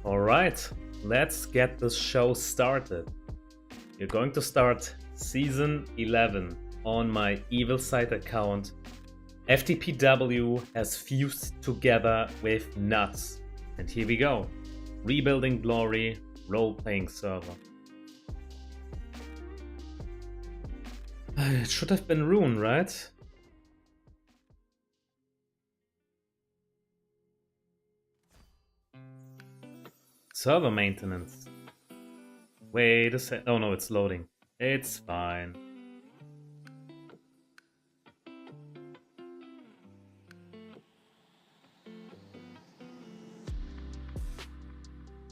Alright, let's get this show started. We're going to start Season 11 on my Evil Side account. FTPW has fused together with NUDZ. And here we go. Rebuilding Glory, role-playing server. It should have been Rune, right? Server maintenance. Wait a sec. Oh no, it's loading. It's fine.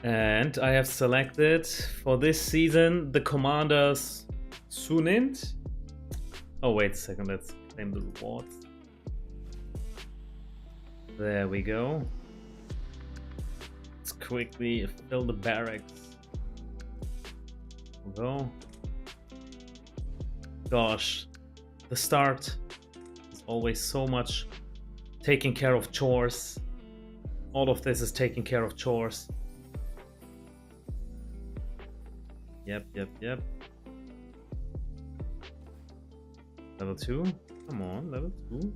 And I have selected for this season the commanders Sunint. Oh, wait a second. Let's claim the rewards. There we go. Let's quickly fill the barracks. Go. Gosh, the start is always so much taking care of chores. All of this is taking care of chores. Yep. Level 2? Come on, level 2.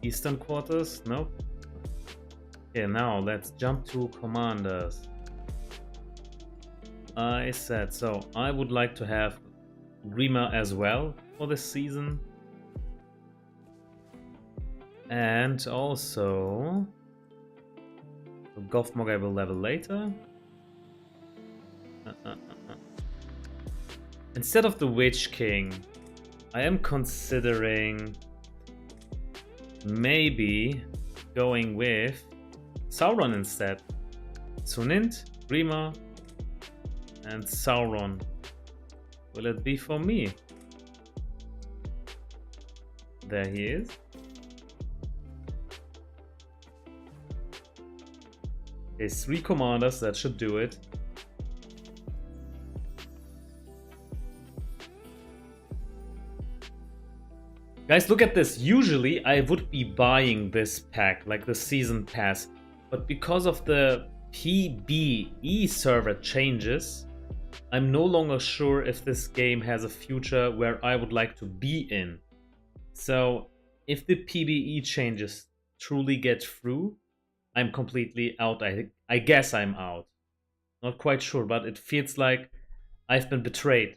Eastern quarters? Nope. Okay, now let's jump to commanders. I said so. I would like to have Rima as well for this season. And also Gothmog I will level later. Instead of the Witch King, I am considering maybe going with Sauron instead. Sunint, Rima, and Sauron. Will it be for me? There he is. There's 3 commanders, that should do it. Guys, look at this. Usually I would be buying this pack, like the season pass. But because of the PBE server changes, I'm no longer sure if this game has a future where I would like to be in. So if the PBE changes truly get through, I'm completely out. I guess I'm out. Not quite sure, but it feels like I've been betrayed.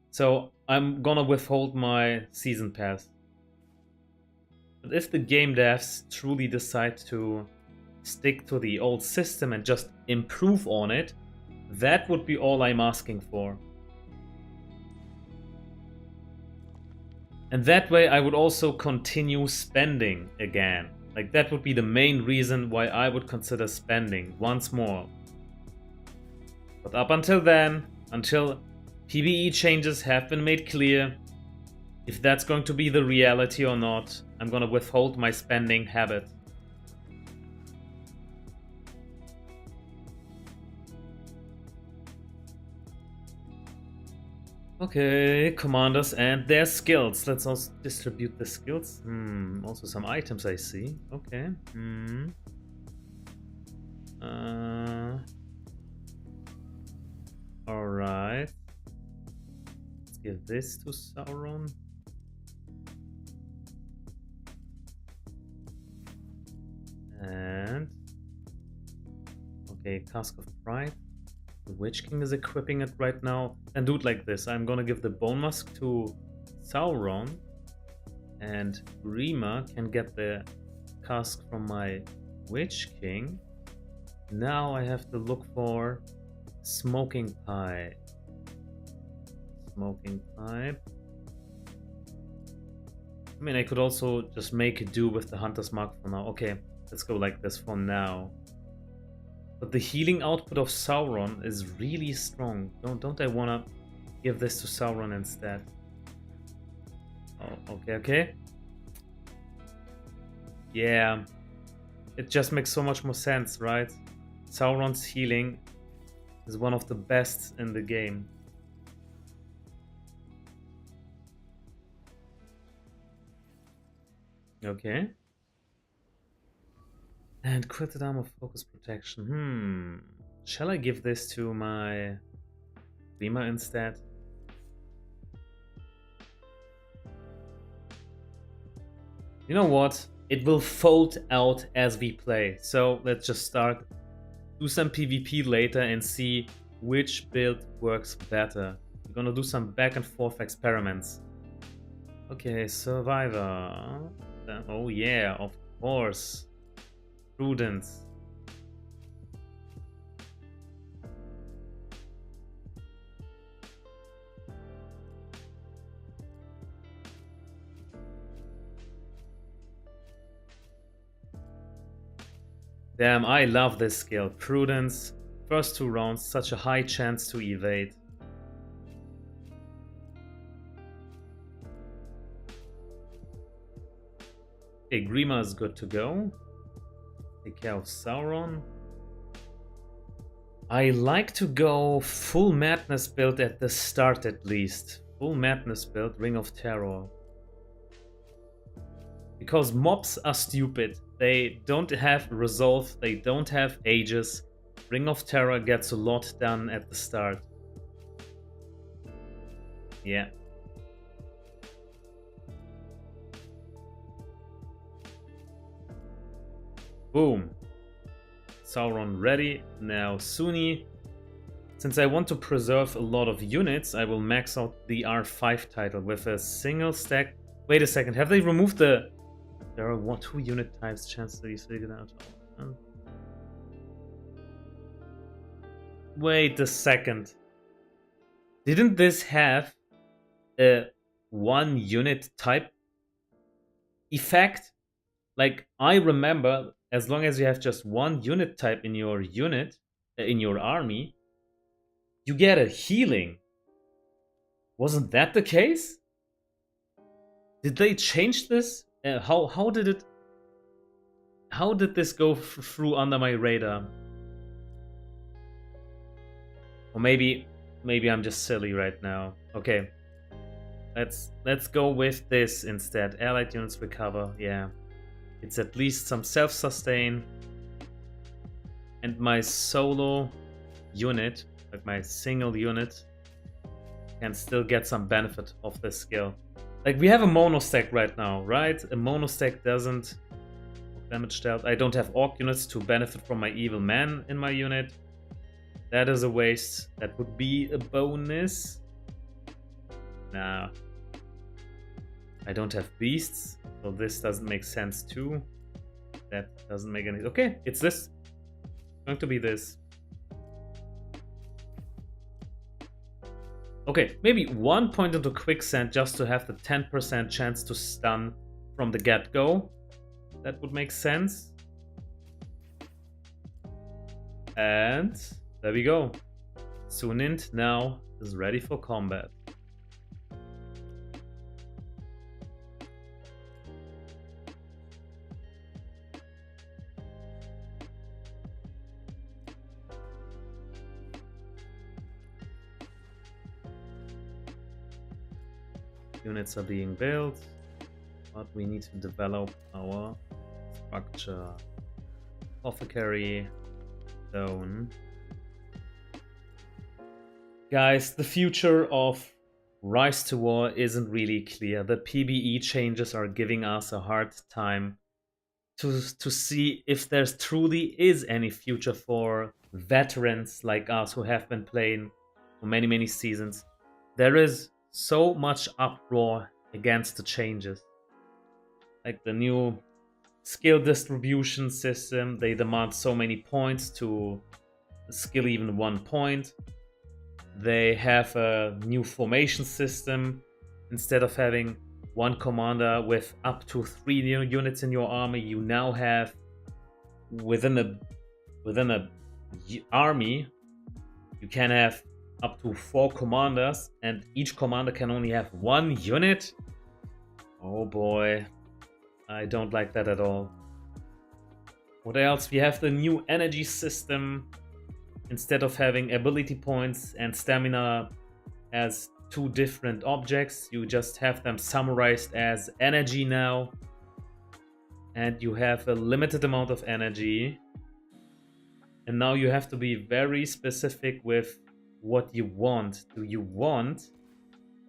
So I'm gonna withhold my season pass. But if the game devs truly decide to stick to the old system and just improve on it, that would be all I'm asking for. And that way I would also continue spending again. Like, that would be the main reason why I would consider spending once more. But up until then, until PBE changes have been made clear, if that's going to be the reality or not, I'm gonna withhold my spending habit. Okay, commanders and their skills. Let's also distribute the skills. Also some items I see. Okay. Alright. Let's give this to Sauron. And okay, Cask of Pride. The Witch King is equipping it right now. And do it like this. I'm gonna give the Bone Musk to Sauron. And Rima can get the cask from my Witch King. Now I have to look for Smoking Pipe. Smoking Pipe. I mean, I could also just make it do with the Hunter's Mark for now. Okay, let's go like this for now. But the healing output of Sauron is really strong. Don't I wanna give this to Sauron instead? Oh, okay. Yeah. It just makes so much more sense, right? Sauron's healing is one of the best in the game. Okay. And critted armor focus protection. Shall I give this to my Rima instead? You know what? It will fold out as we play. So let's just start. Do some PvP later and see which build works better. We're gonna do some back and forth experiments. Okay, Survivor. Oh yeah, of course. Prudence. Damn, I love this skill. Prudence. First 2 rounds, such a high chance to evade. Okay, Grima is good to go. Take care of Sauron. I like to go full madness build at the start at least. Full madness build, Ring of Terror. Because mobs are stupid. They don't have resolve, they don't have ages. Ring of Terror gets a lot done at the start. Yeah. Boom. Sauron ready. Now Sunni. Since I want to preserve a lot of units, I will max out the R5 title with a single stack. Wait a second, have they removed the... There are 2 unit types, chance to be figured out. Wait a second. Didn't this have a 1 unit type effect? Like, I remember, as long as you have just 1 unit type in your unit, in your army, you get a healing. Wasn't that the case? Did they change this? How did it? How did this go through under my radar? Or maybe I'm just silly right now. Okay, let's go with this instead. Allied units recover. Yeah, it's at least some self-sustain. And my solo unit, like my single unit, can still get some benefit of this skill. Like, we have a mono stack right now, right? A mono stack doesn't damage dealt. I don't have orc units to benefit from my evil man in my unit. That is a waste. That would be a bonus. Nah. I don't have beasts, so this doesn't make sense too. That doesn't make any... Okay, it's this. It's going to be this. Okay, maybe 1 point into quicksand just to have the 10% chance to stun from the get-go. That would make sense. And there we go. Sunint now is ready for combat. Units are being built, but we need to develop our structure. Apothecary, stone. Guys, the future of Rise to War isn't really clear. The PBE changes are giving us a hard time to see if there truly is any future for veterans like us who have been playing for many seasons. There is so much uproar against the changes. Like the new skill distribution system, they demand so many points to skill even 1 point. They have a new formation system. Instead of having 1 commander with up to 3 units in your army, you now have within a army you can have up to 4 commanders, and each commander can only have 1 unit. Oh boy, I don't like that at all. What else? We have the new energy system. Instead of having ability points and stamina as 2 different objects, you just have them summarized as energy now. and you have a limited amount of energy. And now you have to be very specific with what you want. Do you want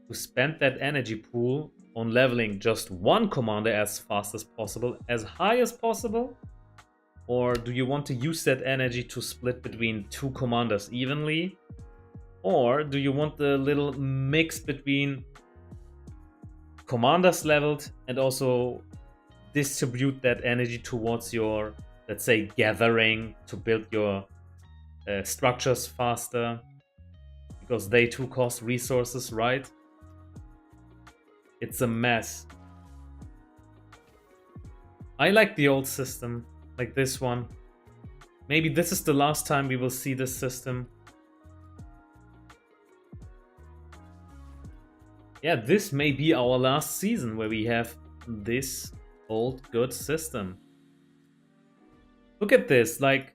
to spend that energy pool on leveling just one commander as fast as possible, as high as possible? Or do you want to use that energy to split between two commanders evenly? Or do you want the little mix between commanders leveled and also distribute that energy towards your, let's say, gathering to build your structures faster? Because they too cost resources, right? It's a mess. I like the old system, like this one. Maybe this is the last time we will see this system. Yeah, this may be our last season where we have this old good system. Look at this, like,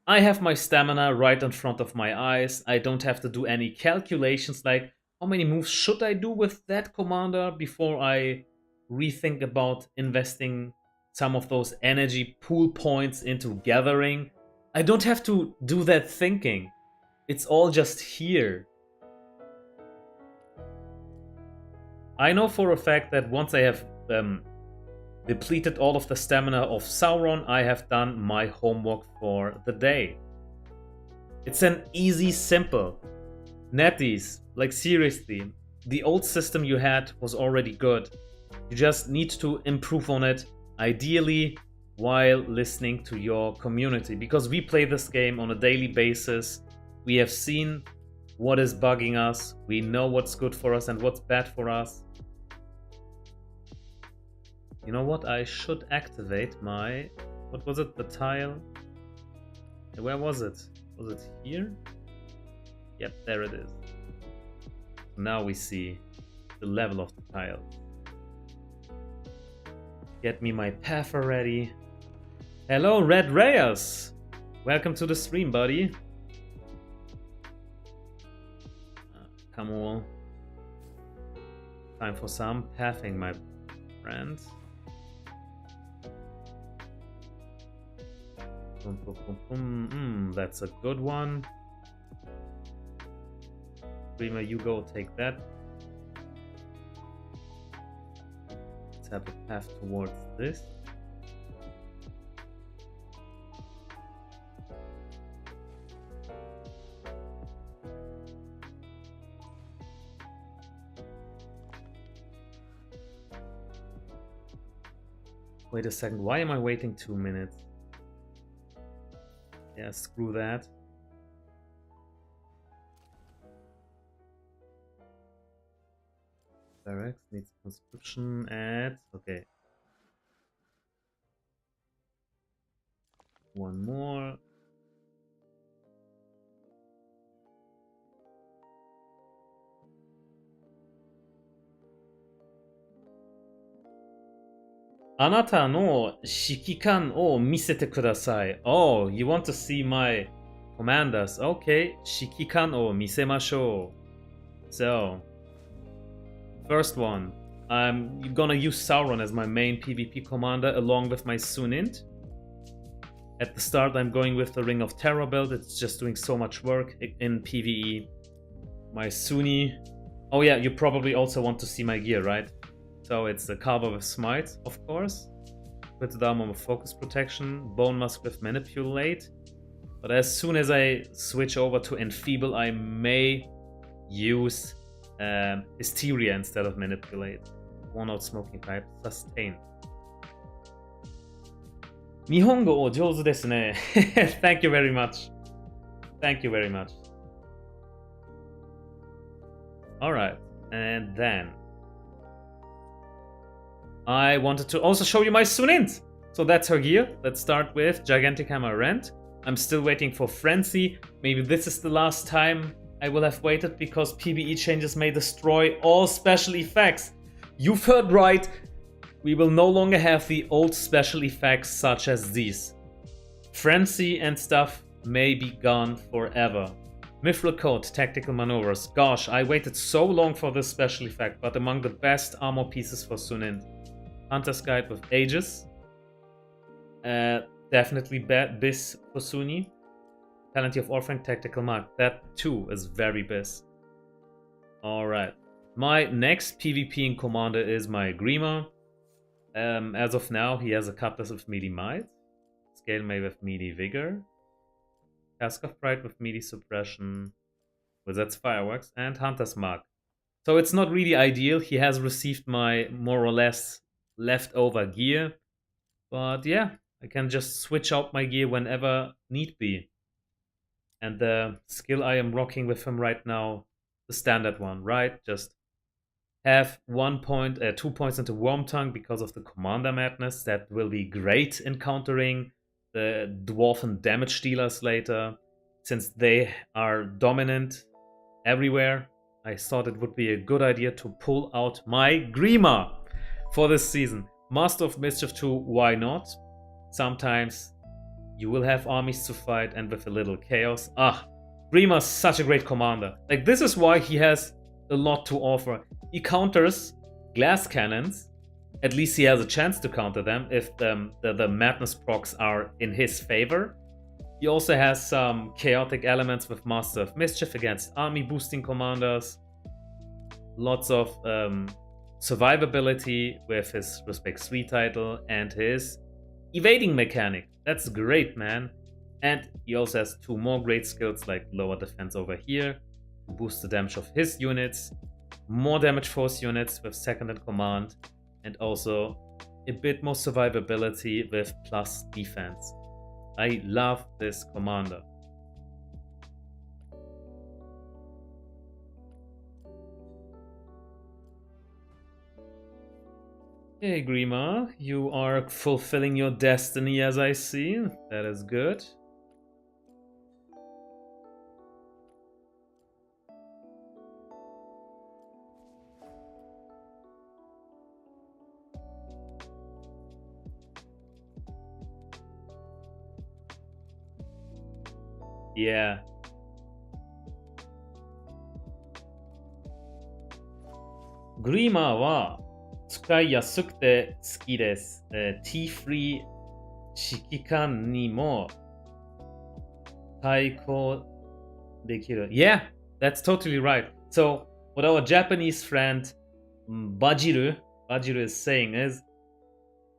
I have my stamina right in front of my eyes. I don't have to do any calculations like, how many moves should I do with that commander before I rethink about investing some of those energy pool points into gathering? I don't have to do that thinking. It's all just here. I know for a fact that once I have depleted all of the stamina of Sauron, I have done my homework for the day. It's an easy, simple. Netties, like seriously, the old system you had was already good. You just need to improve on it, ideally while listening to your community. Because we play this game on a daily basis. We have seen what is bugging us. We know what's good for us and what's bad for us. You know what? I should activate my... What was it? The tile? Where was it? Was it here? Yep, there it is. Now we see the level of the tile. Get me my path already. Hello, Red Reyes! Welcome to the stream, buddy. Come on. Time for some pathing, my friend. That's a good one. Dreamer, you go take that. Let's have a path towards this. Wait a second, why am I waiting 2 minutes? Yeah, screw that. Barracks needs conscription at... Okay. One more. Anata no shikikan o misete kudasai. Oh, you want to see my commanders? Okay, shikikan o misemashou. So, first one, I'm gonna use Sauron as my main PvP commander along with my Sunint. At the start, I'm going with the Ring of Terror build. It's just doing so much work in PvE. My Sunni. Oh yeah, you probably also want to see my gear, right? So it's the Carver with Smite, of course. With the Armor with Focus Protection, Bone Mask with Manipulate. But as soon as I switch over to Enfeeble, I may use Hysteria instead of Manipulate. Worn Out Smoking Pipe, Sustain. Nihongo o jouzu desu ne. Thank you very much. Thank you very much. Alright, and then I wanted to also show you my Sunint. So that's her gear. Let's start with Gigantic Hammer Rend. I'm still waiting for Frenzy. Maybe this is the last time I will have waited because PvE changes may destroy all special effects. You've heard right. We will no longer have the old special effects such as these. Frenzy and stuff may be gone forever. Mithril Coat, Tactical Maneuvers. Gosh, I waited so long for this special effect, but among the best armor pieces for Sunint. Hunter's Guide with Aegis. Definitely Bis for Sunni. Plenty of Orphan Tactical Mark. That too is very Bis. Alright. My next PvP commander is my Grima. As of now, he has a Cutlass with melee might, Scale Mail with melee vigor, Cask of Pride with melee suppression, Wizard's Fireworks, and Hunter's Mark. So it's not really ideal. He has received my more or less leftover gear. But yeah, I can just switch out my gear whenever need be. And the skill I am rocking with him right now, the standard one, right? Just have 2 points into Worm Tongue because of the Commander Madness. That will be great in countering the Dwarven damage dealers later, since they are dominant everywhere. I thought it would be a good idea to pull out my Grima for this season. Master of Mischief too, why not? Sometimes you will have armies to fight, and with a little chaos. Grima's such a great commander. Like, this is why he has a lot to offer. He counters glass cannons. At least he has a chance to counter them if the madness procs are in his favor. He also has some chaotic elements with Master of Mischief against army boosting commanders. Lots of survivability with his Respect 3 title and his evading mechanic. That's great, man. And he also has 2 more great skills like lower defense over here to boost the damage of his units, more damage force units with second in command, and also a bit more survivability with plus defense. I love this commander. Hey Grima, you are fulfilling your destiny as I see. That is good. Yeah. Grima wa tsukai yasuku te tsuki desu. T-free shikikan ni mo taiko dekiru. Yeah, that's totally right. So what our Japanese friend Bajiru is saying is,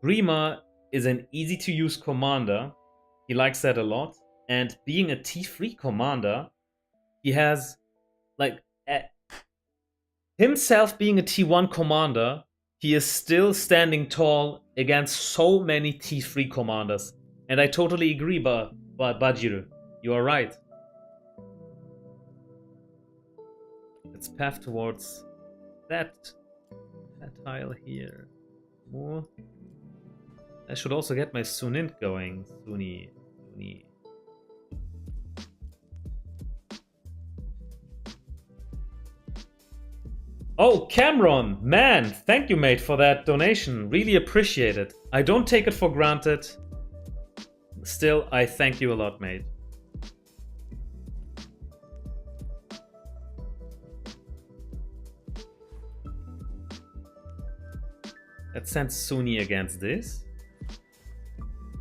Grima is an easy to use commander. He likes that a lot. And being a T3 commander, he has, like, himself being a T1 commander, he is still standing tall against so many T3 commanders. And I totally agree, Bajiru. You are right. Let's path towards that tile here. More. I should also get my Sunint going. Sunni. Oh, Cameron! Man, thank you, mate, for that donation. Really appreciate it. I don't take it for granted. Still, I thank you a lot, mate. Let's send Sunni against this.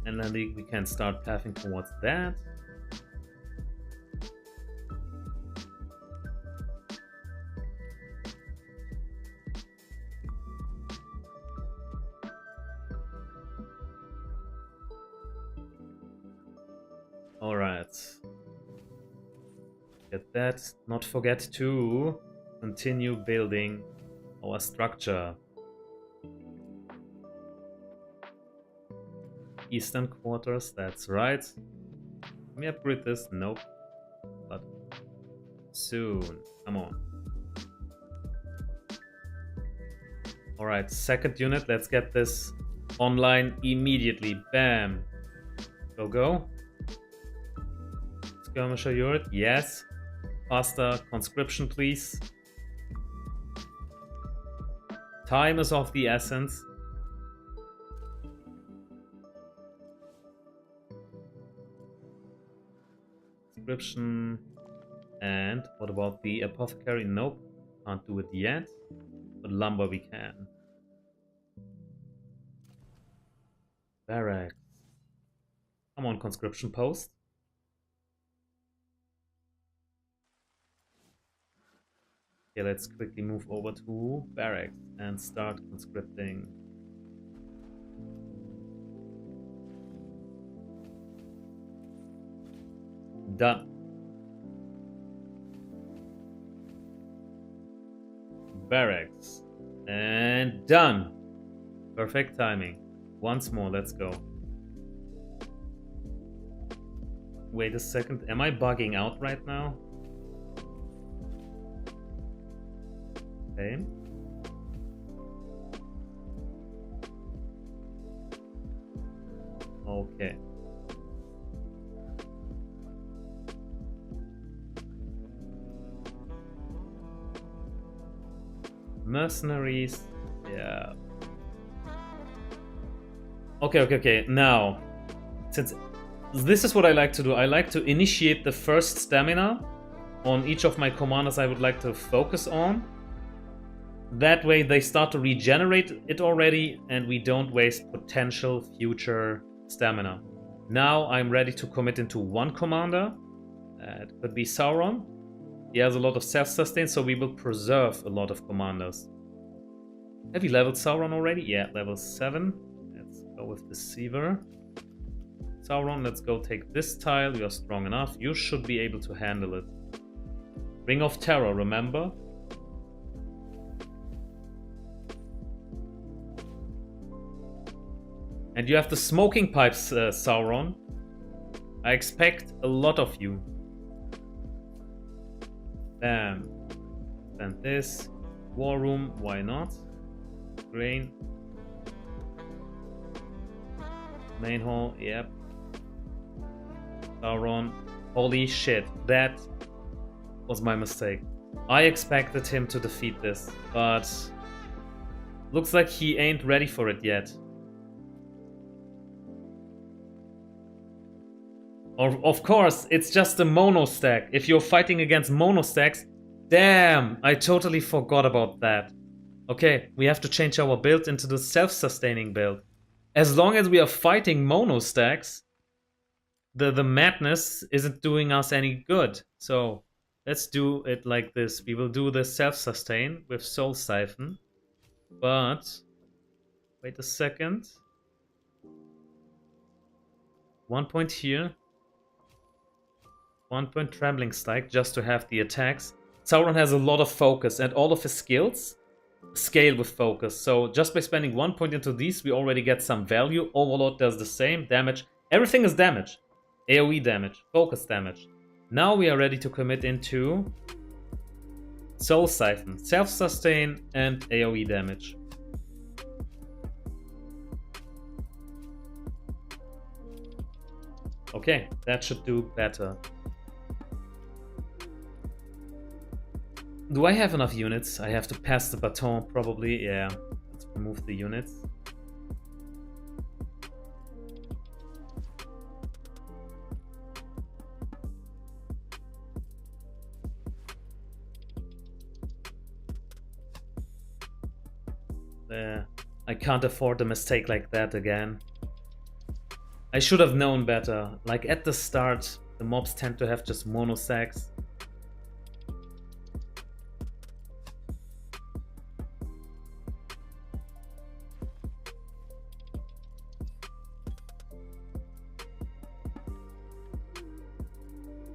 And then we can start pathing towards that. Alright. Get that. Not forget to continue building our structure. Eastern quarters, that's right. Let me upgrade this. Nope. But soon. Come on. Alright, second unit. Let's get this online immediately. Bam. Go. Skirmisher unit. Yes. Faster conscription, please. Time is of the essence. And what about the apothecary? Nope, can't do it yet, but lumber we can. Barracks. Come on, conscription post. Okay, let's quickly move over to barracks and start conscripting. Done. Barracks. And done. Perfect timing. Once more, let's go. Wait a second, am I bugging out right now? Okay. Okay. Mercenaries. Yeah. Okay. Now, since this is what I like to do, I like to initiate the first stamina on each of my commanders I would like to focus on. That way they start to regenerate it already and we don't waste potential future stamina. Now I'm ready to commit into one commander. It could be Sauron. He has a lot of self-sustain, so we will preserve a lot of commanders. Have you leveled Sauron already? Yeah, level 7. Let's go with Deceiver. Sauron, let's go take this tile. You're strong enough. You should be able to handle it. Ring of Terror, remember? And you have the smoking pipes, Sauron. I expect a lot of you. Bam. And this. War room, why not? Grain. Main hall, yep. Sauron. Holy shit, that was my mistake. I expected him to defeat this, but looks like he ain't ready for it yet. Of course, it's just a mono stack. If you're fighting against mono stacks, damn, I totally forgot about that. Okay, we have to change our build into the self-sustaining build. As long as we are fighting mono stacks, the madness isn't doing us any good. So let's do it like this. We will do the self-sustain with Soul Siphon. But wait a second. 1 point here. 1 point Trembling Strike just to have the attacks. Sauron has a lot of focus and all of his skills scale with focus. So just by spending 1 point into these, we already get some value. Overlord does the same. Damage. Everything is damage. AoE damage. Focus damage. Now we are ready to commit into Soul Siphon. Self-sustain and AoE damage. Okay, that should do better. Do I have enough units? I have to pass the baton, probably. Yeah, let's remove the units. I can't afford a mistake like that again. I should have known better. Like at the start, the mobs tend to have just mono sacks.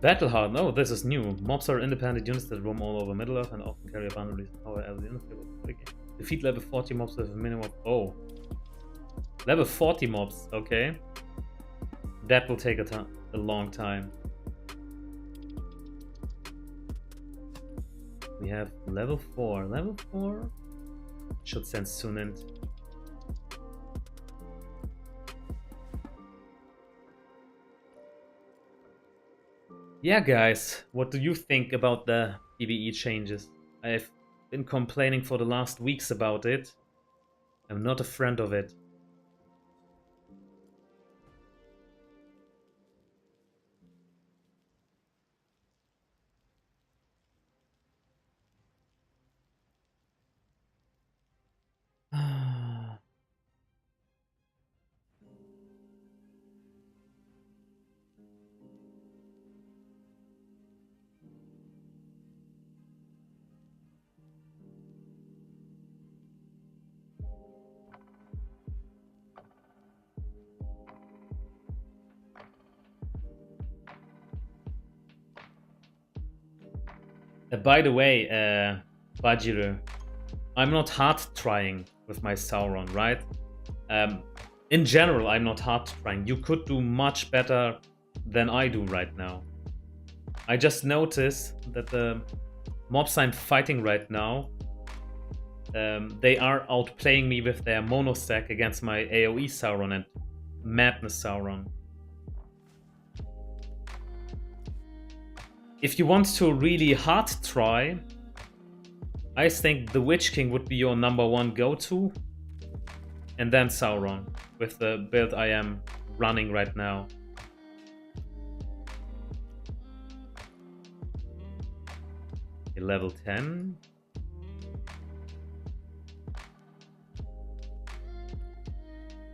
Battle hard. No, this is new. Mobs are independent units that roam all over Middle-earth and often carry abundant power as the defeat level 40 mobs with a minimum of... Oh. Level 40 mobs, okay. That will take a long time. We have level 4. Level 4 should send Sunint. Yeah, guys, what do you think about the PvE changes? I've been complaining for the last weeks about it. I'm not a friend of it. By the way, Bajiru, I'm not hard trying with my Sauron, right? In general, I'm not hard trying. You could do much better than I do right now. I just noticed that the mobs I'm fighting right now, they are outplaying me with their mono stack against my AoE Sauron and Madness Sauron. If you want to really hard try, I think the Witch King would be your #1 go-to, and then Sauron with the build I am running right now. Level 10.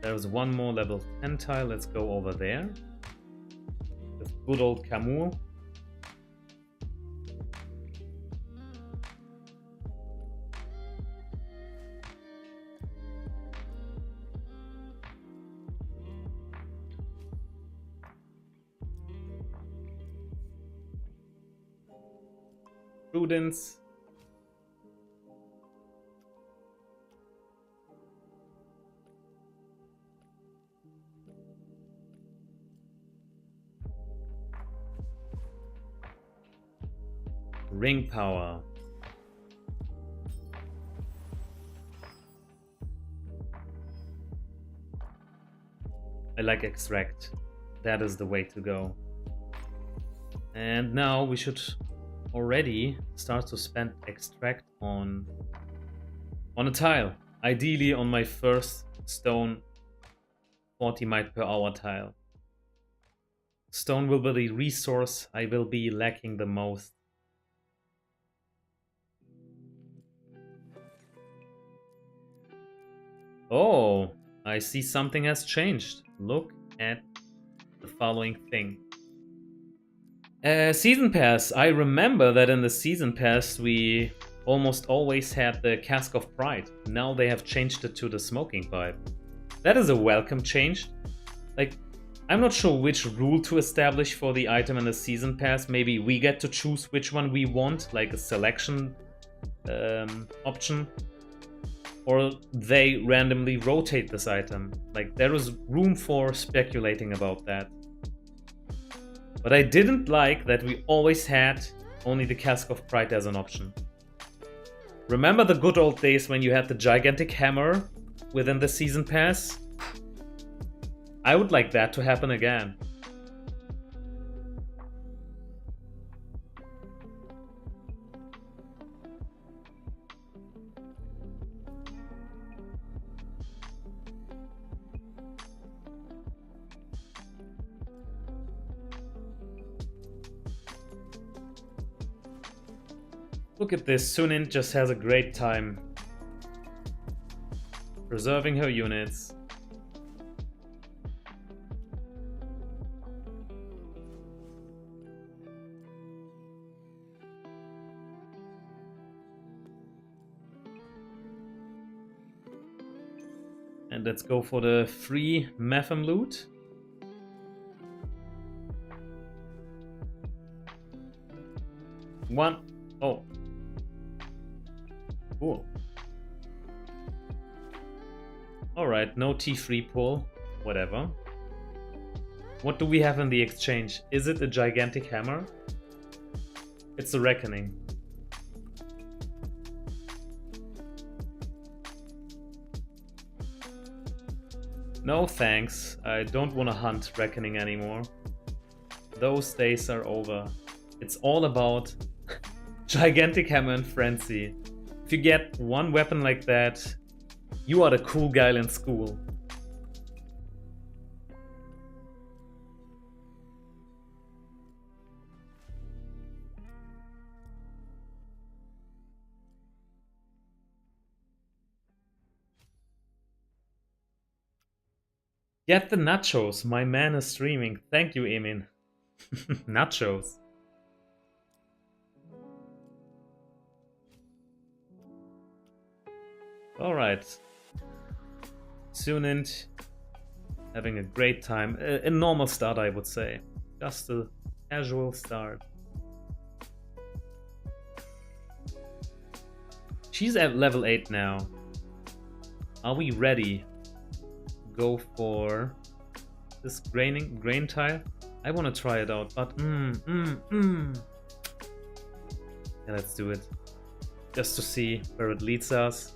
There's one more level 10 tile. Let's go over there. With good old Camille. Prudence. Ring power. I like extract. That is the way to go. And now we should already start to spend extract on a tile. Ideally on my first stone 40 might per hour tile. Stone will be the resource I will be lacking the most. Oh, I see something has changed. Look at the following thing. Season Pass. I remember that in the Season Pass we almost always had the Cask of Pride. Now they have changed it to the Smoking Pipe. That is a welcome change. Like, I'm not sure which rule to establish for the item in the Season Pass. Maybe we get to choose which one we want, like a selection option. Or they randomly rotate this item. Like, there is room for speculating about that. But I didn't like that we always had only the Cask of Pride as an option. Remember the good old days when you had the gigantic hammer within the Season Pass? I would like that to happen again. Look at this, Sunin just has a great time preserving her units. And let's go for the free Mephem loot. One. Oh. Cool. Alright, no T3 pull. Whatever. What do we have in the exchange? Is it a gigantic hammer? It's a reckoning. No thanks. I don't want to hunt reckoning anymore. Those days are over. It's all about gigantic hammer and frenzy. If you get one weapon like that, you are the cool guy in school. Get the nachos. My man is streaming. Thank you, Emin. Nachos. Alright. Sunint having a great time. A normal start, I would say. Just a casual start. she's at level 8 now. Are we ready? Go for this grain tile. I want to try it out, but yeah, let's do it. Just to see where it leads us.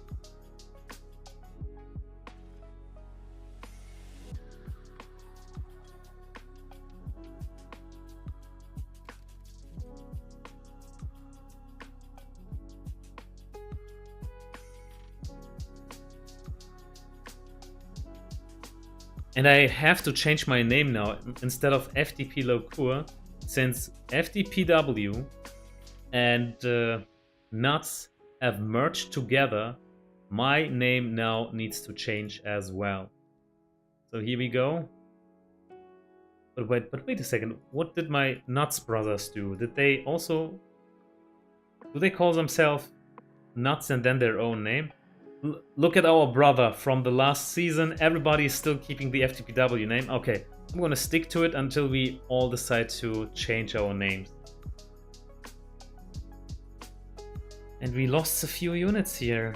And I have to change my name now. Instead of FTP LOTR, since FTPW and NUDZ have merged together, my name now needs to change as well. So here we go. But wait a second. What did my NUDZ brothers do? Did they also... Do they call themselves NUDZ and then their own name? Look at our brother from the last season. Everybody is still keeping the FTPW name. Okay, I'm gonna stick to it until we all decide to change our names. And we lost a few units here.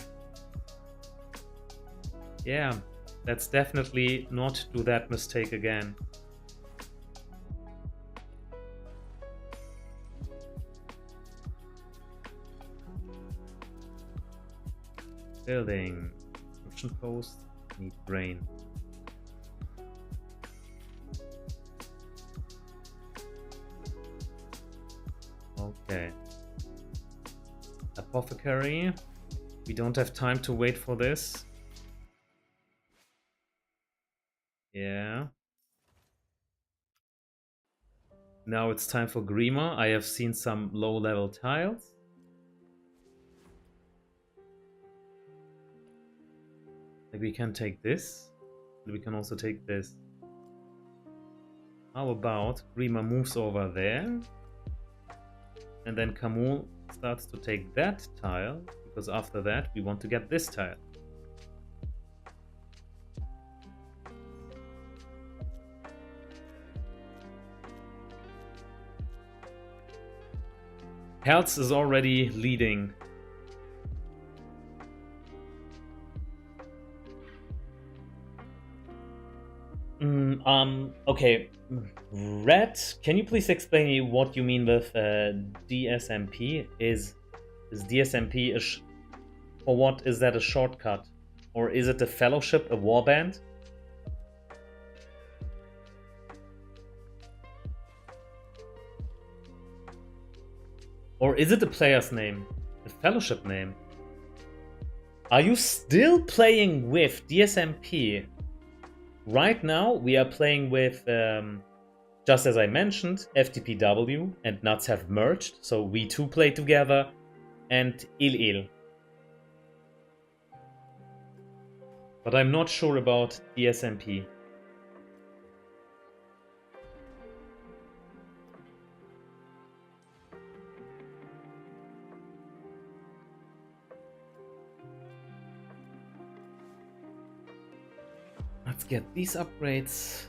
Yeah, let's definitely not do that mistake again. Building. Construction post. Need grain. Okay. Apothecary. We don't have time to wait for this. Yeah. Now it's time for Grima. I have seen some low-level tiles. Like we can take this, and we can also take this. How about Grima moves over there, and then Kamul starts to take that tile, because after that we want to get this tile. Health is already leading. Okay. Red, can you please explain me what you mean with DSMP? Is DSMP for what? Is that a shortcut? Or is it a fellowship, a warband? Or is it a player's name? A fellowship name? Are you still playing with DSMP? Right now, we are playing with, just as I mentioned, FTPW and NUDZ have merged, so we two play together, and Il. But I'm not sure about DSMP. Let's get these upgrades.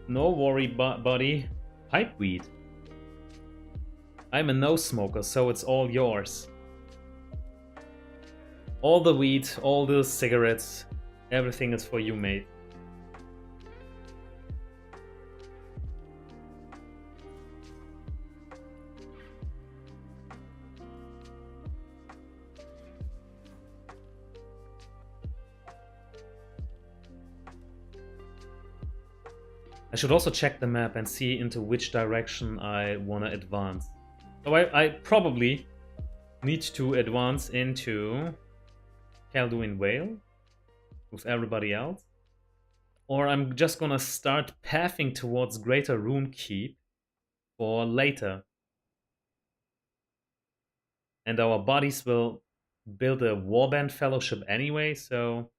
No worry, buddy. Pipeweed. I'm a no smoker, so it's all yours. All the weed, all the cigarettes, everything is for you, mate. I should also check the map and see into which direction I want to advance. So I probably need to advance into Calduin Vale with everybody else. Or I'm just gonna start pathing towards Greater Rune Keep for later. And our bodies will build a warband fellowship anyway, so...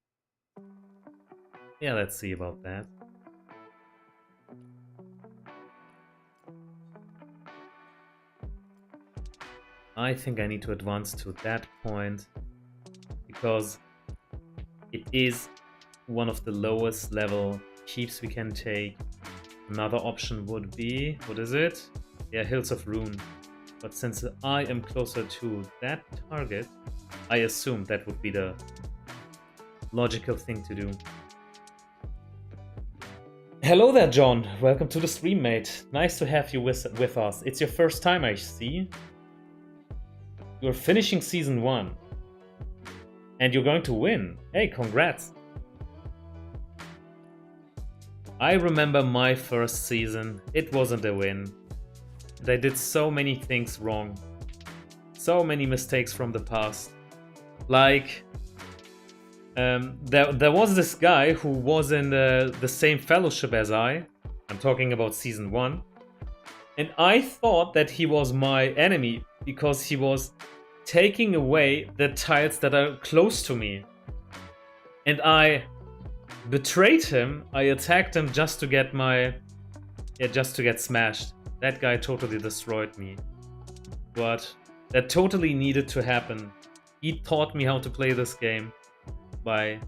yeah, let's see about that. I think I need to advance to that point because it is one of the lowest level keeps we can take. Another option would be, what is it? Yeah, Hills of Rune. But since I am closer to that target, I assume that would be the logical thing to do. Hello there, John. Welcome to the stream, mate. Nice to have you with us. It's your first time, I see. You're finishing season 1. And you're going to win. Hey, congrats. I remember my first season. It wasn't a win. And I did so many things wrong. So many mistakes from the past. Like, there was this guy who was in the same fellowship as I. I'm talking about season 1. And I thought that he was my enemy because he was taking away the tiles that are close to me. And I betrayed him. I attacked him just to get just to get smashed. That guy totally destroyed me. But that totally needed to happen. He taught me how to play this game by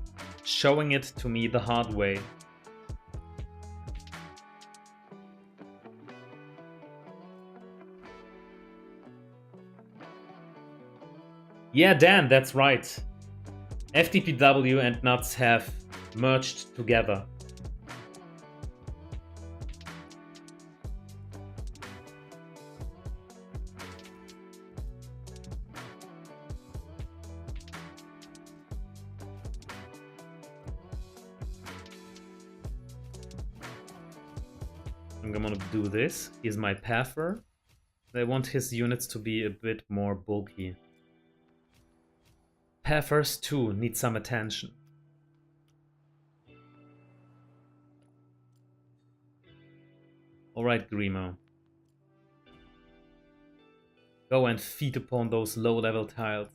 showing it to me the hard way. Yeah, Dan, that's right. FTPW and NUDZ have merged together. I'm gonna do this. He's my pather. I want his units to be a bit more bulky. Pathers too need some attention. Alright, Grimo. Go and feed upon those low-level tiles.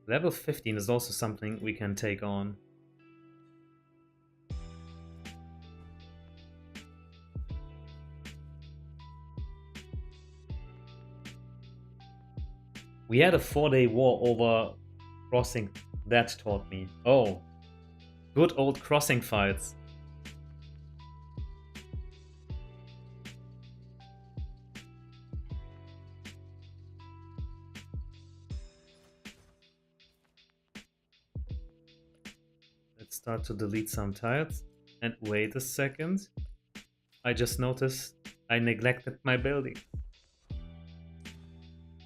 Level 15 is also something we can take on. We had a 4-day war over crossing. That taught me. Oh, good old crossing fights. Let's start to delete some tiles. And wait a second. I just noticed I neglected my building.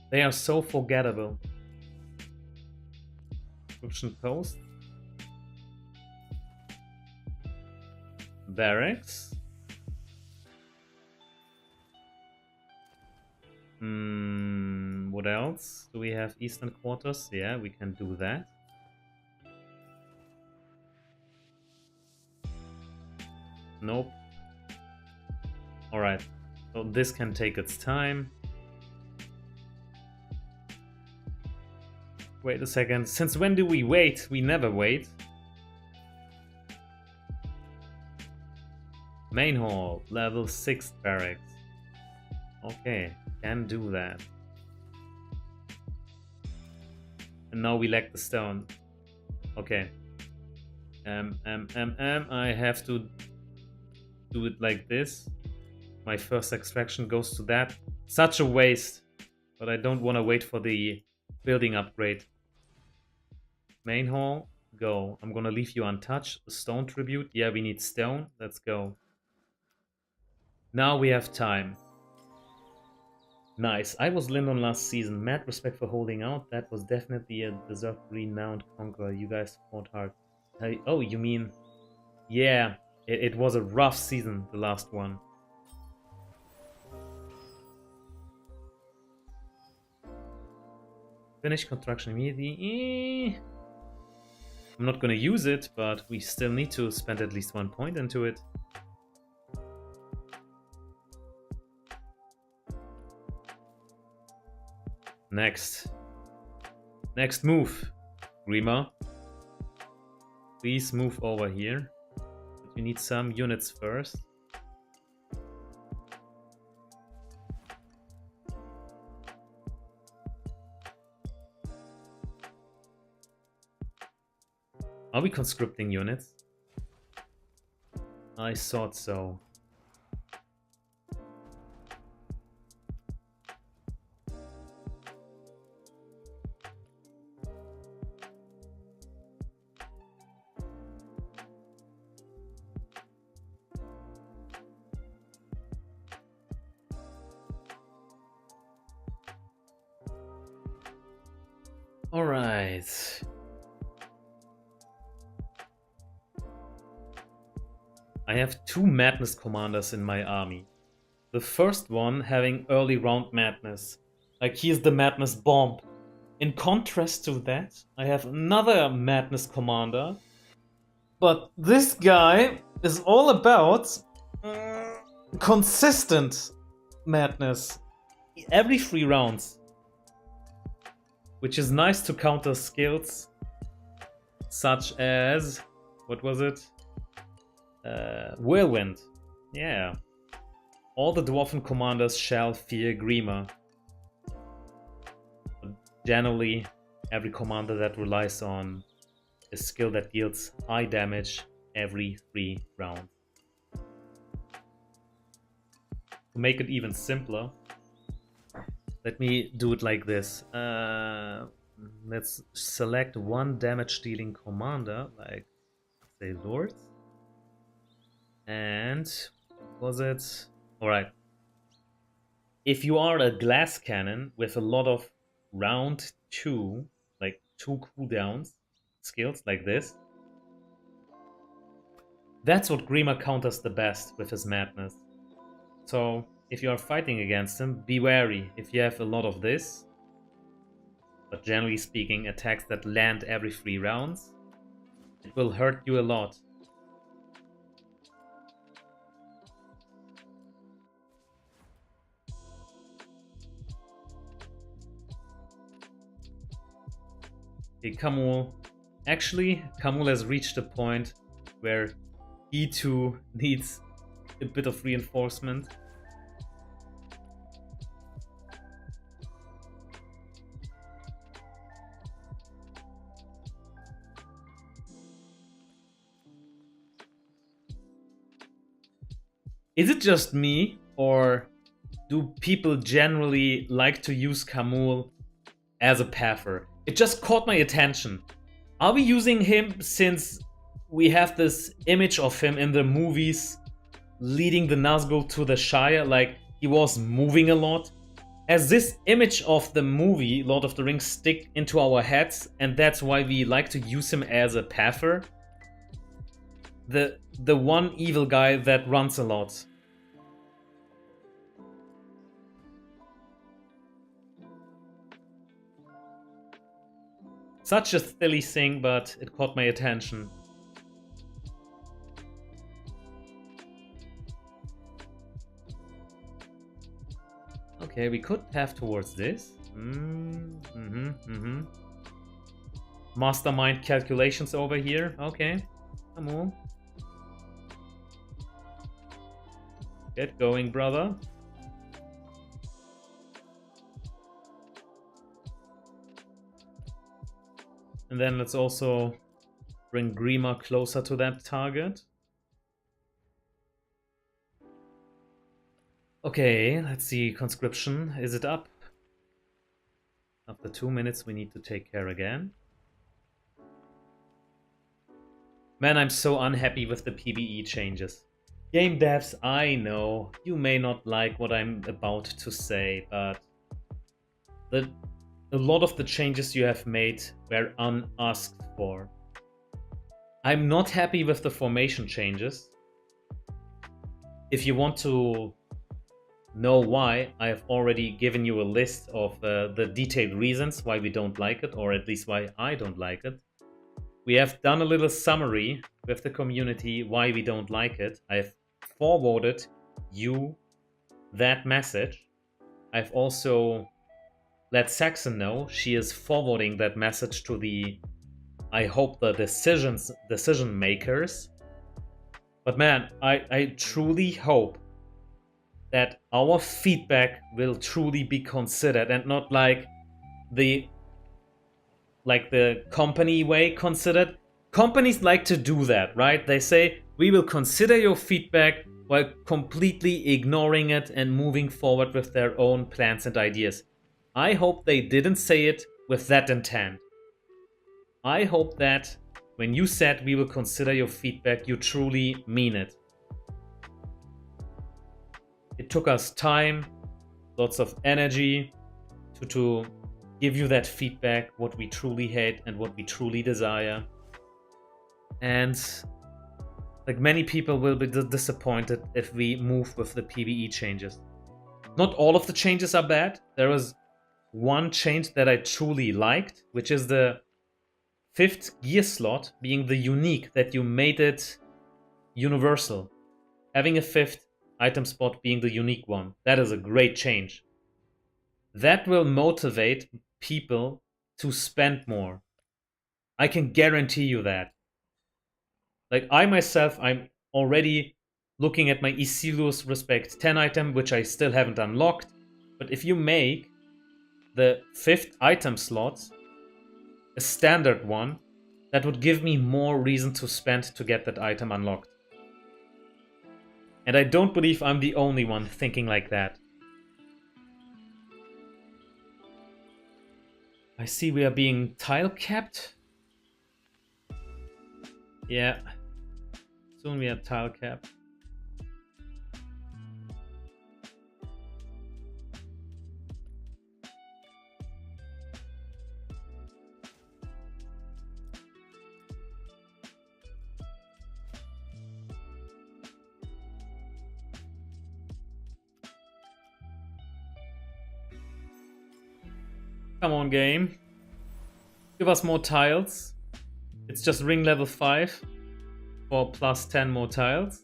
They are so forgettable. Description post. Barracks. What else? Do we have Eastern Quarters? Yeah, we can do that. Nope. Alright. So this can take its time. Wait a second. Since when do we wait? We never wait. Main hall, level 6 barracks. Okay, can do that. And now we lack the stone. Okay. I have to do it like this. My first extraction goes to that. Such a waste. But I don't want to wait for the building upgrade. Main hall, go. I'm gonna leave you untouched. Stone tribute. Yeah, we need stone. Let's go. Now we have time. Nice. I was Lindon last season. Mad respect for holding out. That was definitely a deserved renowned conqueror. You guys fought hard. Oh, you mean... Yeah, it was a rough season, the last one. Finish construction immediately. I'm not gonna use it, but we still need to spend at least 1 point into it. Next move, Grima. Please move over here. But you need some units first. Are we conscripting units? I thought so. Alright. I have 2 Madness Commanders in my army. The first one having early round Madness. Like, he's the Madness Bomb. In contrast to that, I have another Madness Commander. But this guy is all about consistent madness. Every 3 rounds. Which is nice to counter skills. Such as... what was it? Whirlwind. Yeah. All the Dwarven commanders shall fear Grima. Generally, every commander that relies on a skill that deals high damage every 3 rounds. To make it even simpler, let me do it like this. Let's select 1 damage dealing commander, like say Lords. And was it? Alright. If you are a glass cannon with a lot of round 2, like 2 cooldowns, skills like this, that's what Grima counters the best with his madness. So if you are fighting against him, be wary if you have a lot of this. But generally speaking, attacks that land every 3 rounds, it will hurt you a lot. Okay, Kamul. Actually, Kamul has reached a point where he too needs a bit of reinforcement. Is it just me, or do people generally like to use Kamul as a pather? It just caught my attention. Are we using him since we have this image of him in the movies leading the Nazgul to the Shire, like he was moving a lot? Has this image of the movie Lord of the Rings stick into our heads, and that's why we like to use him as a pather? The one evil guy that runs a lot. Such a silly thing, but it caught my attention. Okay, we could have towards this. Mastermind calculations over here. Okay, come on. Get going, brother. And then let's also bring Grima closer to that target. Okay, let's see. Conscription. Is it up? After 2 minutes, we need to take care again. Man, I'm so unhappy with the PvE changes. Game devs, I know you may not like what I'm about to say, but a lot of the changes you have made were unasked for. I'm not happy with the formation changes. If you want to know why, I have already given you a list of the detailed reasons why we don't like it, or at least why I don't like it. We have done a little summary with the community why we don't like it. I've forwarded you that message. I've also let Saxon know. She is forwarding that message to the, I hope, the decision makers. But man, I truly hope that our feedback will truly be considered, and not like the company way considered. Companies like to do that, right? They say, we will consider your feedback, while completely ignoring it and moving forward with their own plans and ideas. I hope they didn't say it with that intent. I hope that when you said we will consider your feedback, you truly mean it. It took us time, lots of energy to give you that feedback, what we truly hate and what we truly desire. And like many people will be disappointed if we move with the PvE changes. Not all of the changes are bad. There was one change that I truly liked, which is the 5th gear slot being the unique, that you made it universal. Having a 5th item spot being the unique one. That is a great change. That will motivate people to spend more. I can guarantee you that. Like I myself, I'm already looking at my Isilus Respect 10 item, which I still haven't unlocked. But if you make the 5th item slot a standard one, that would give me more reason to spend to get that item unlocked. And I don't believe I'm the only one thinking like that. I see we are being tile capped. Yeah. Soon we are tile capped. Come on, game. Give us more tiles. It's just ring level 5 for plus 10 more tiles.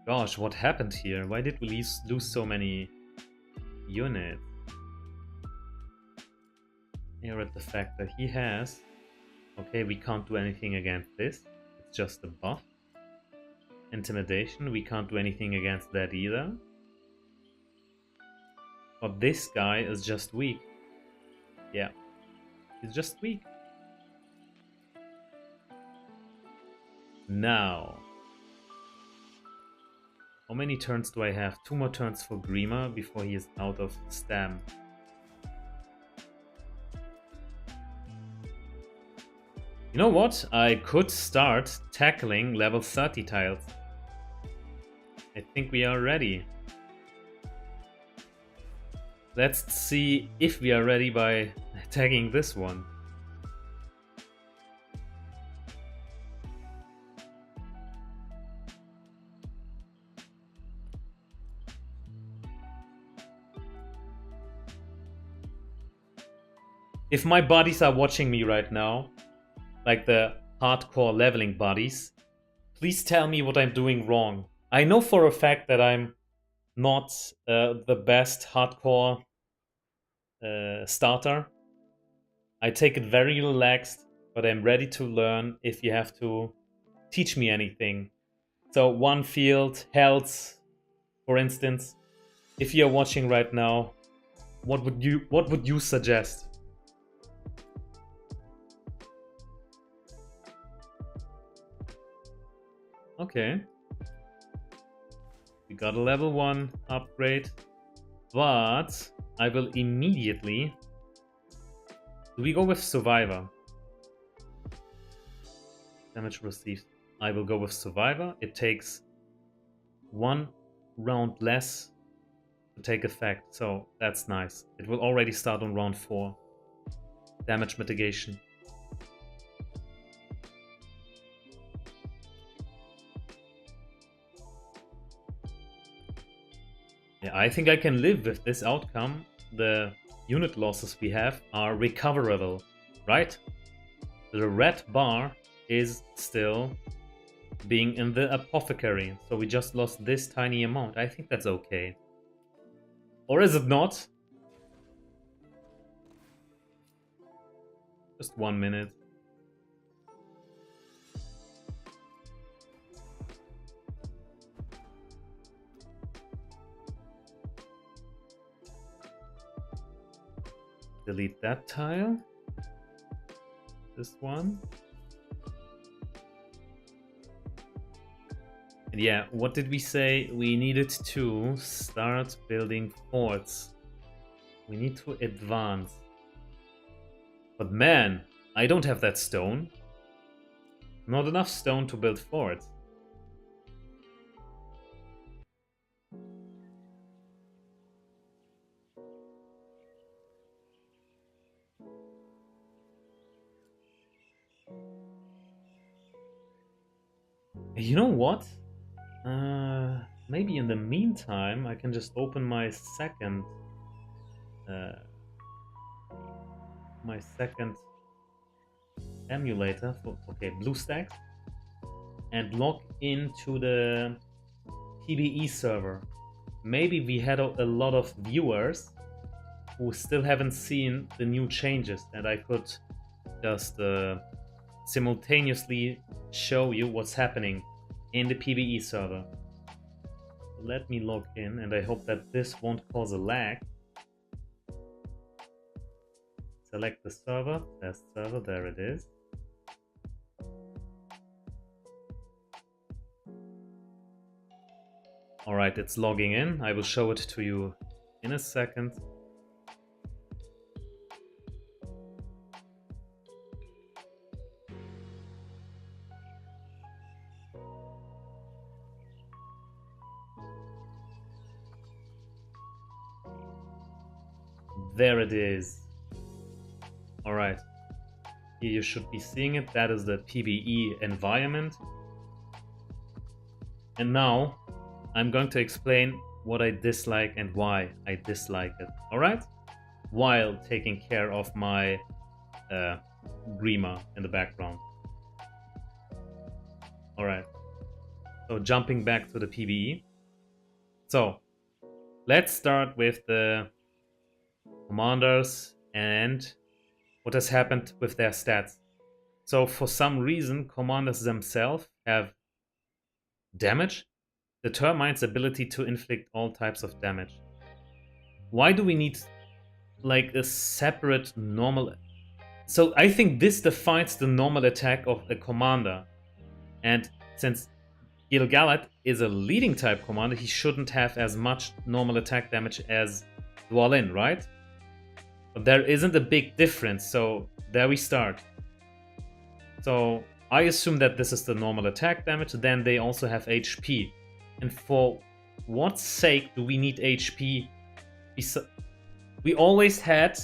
Gosh, what happened here? Why did we lose so many units? Here at the fact that he has... Okay, we can't do anything against this. It's just a buff. Intimidation, we can't do anything against that either. But this guy is just weak. Yeah, he's just weak. Now, how many turns do I have? 2 more turns for Grima before he is out of stam. You know what? I could start tackling level 30 tiles. I think we are ready. Let's see if we are ready by tagging this one. If my buddies are watching me right now, like the hardcore leveling buddies, please tell me what I'm doing wrong. I know for a fact that I'm not the best hardcore starter. I take it very relaxed, but I'm ready to learn if you have to teach me anything. So one field, health, for instance. If you're watching right now, what would you suggest? Okay. We got a level 1 upgrade, but I will immediately... Do we go with Survivor? Damage received. I will go with Survivor. It takes 1 round less to take effect, so that's nice. It will already start on round 4. Damage mitigation. Yeah, I think I can live with this outcome. The unit losses we have are recoverable, right? The red bar is still being in the apothecary, so we just lost this tiny amount. I think that's okay. Or is it not? Just 1 minute. Delete that tile. This one. And yeah, what did we say? We needed to start building forts. We need to advance. But man, I don't have that stone. Not enough stone to build forts. You know what? Maybe in the meantime, I can just open my second emulator for BlueStacks and log into the PBE server. Maybe we had a lot of viewers who still haven't seen the new changes, and I could just simultaneously show you what's happening in the PBE server. Let me log in, and I hope that this won't cause a lag. Select the server, test server, there it is. Alright, it's logging in. I will show it to you in a second. There it is. Alright. Here you should be seeing it. That is the PBE environment. And now I'm going to explain what I dislike and why I dislike it. Alright? While taking care of my Grima in the background. Alright. So jumping back to the PBE. So let's start with the commanders and what has happened with their stats. So for some reason, commanders themselves have damage. Determines ability to inflict all types of damage. Why do we need like a separate normal? So I think this defines the normal attack of a commander. And since Gil-galad is a leading type commander, he shouldn't have as much normal attack damage as Dwalin, right? But there isn't a big difference, so there we start. So I assume that this is the normal attack damage, then they also have HP. And for what sake do we need HP? We always had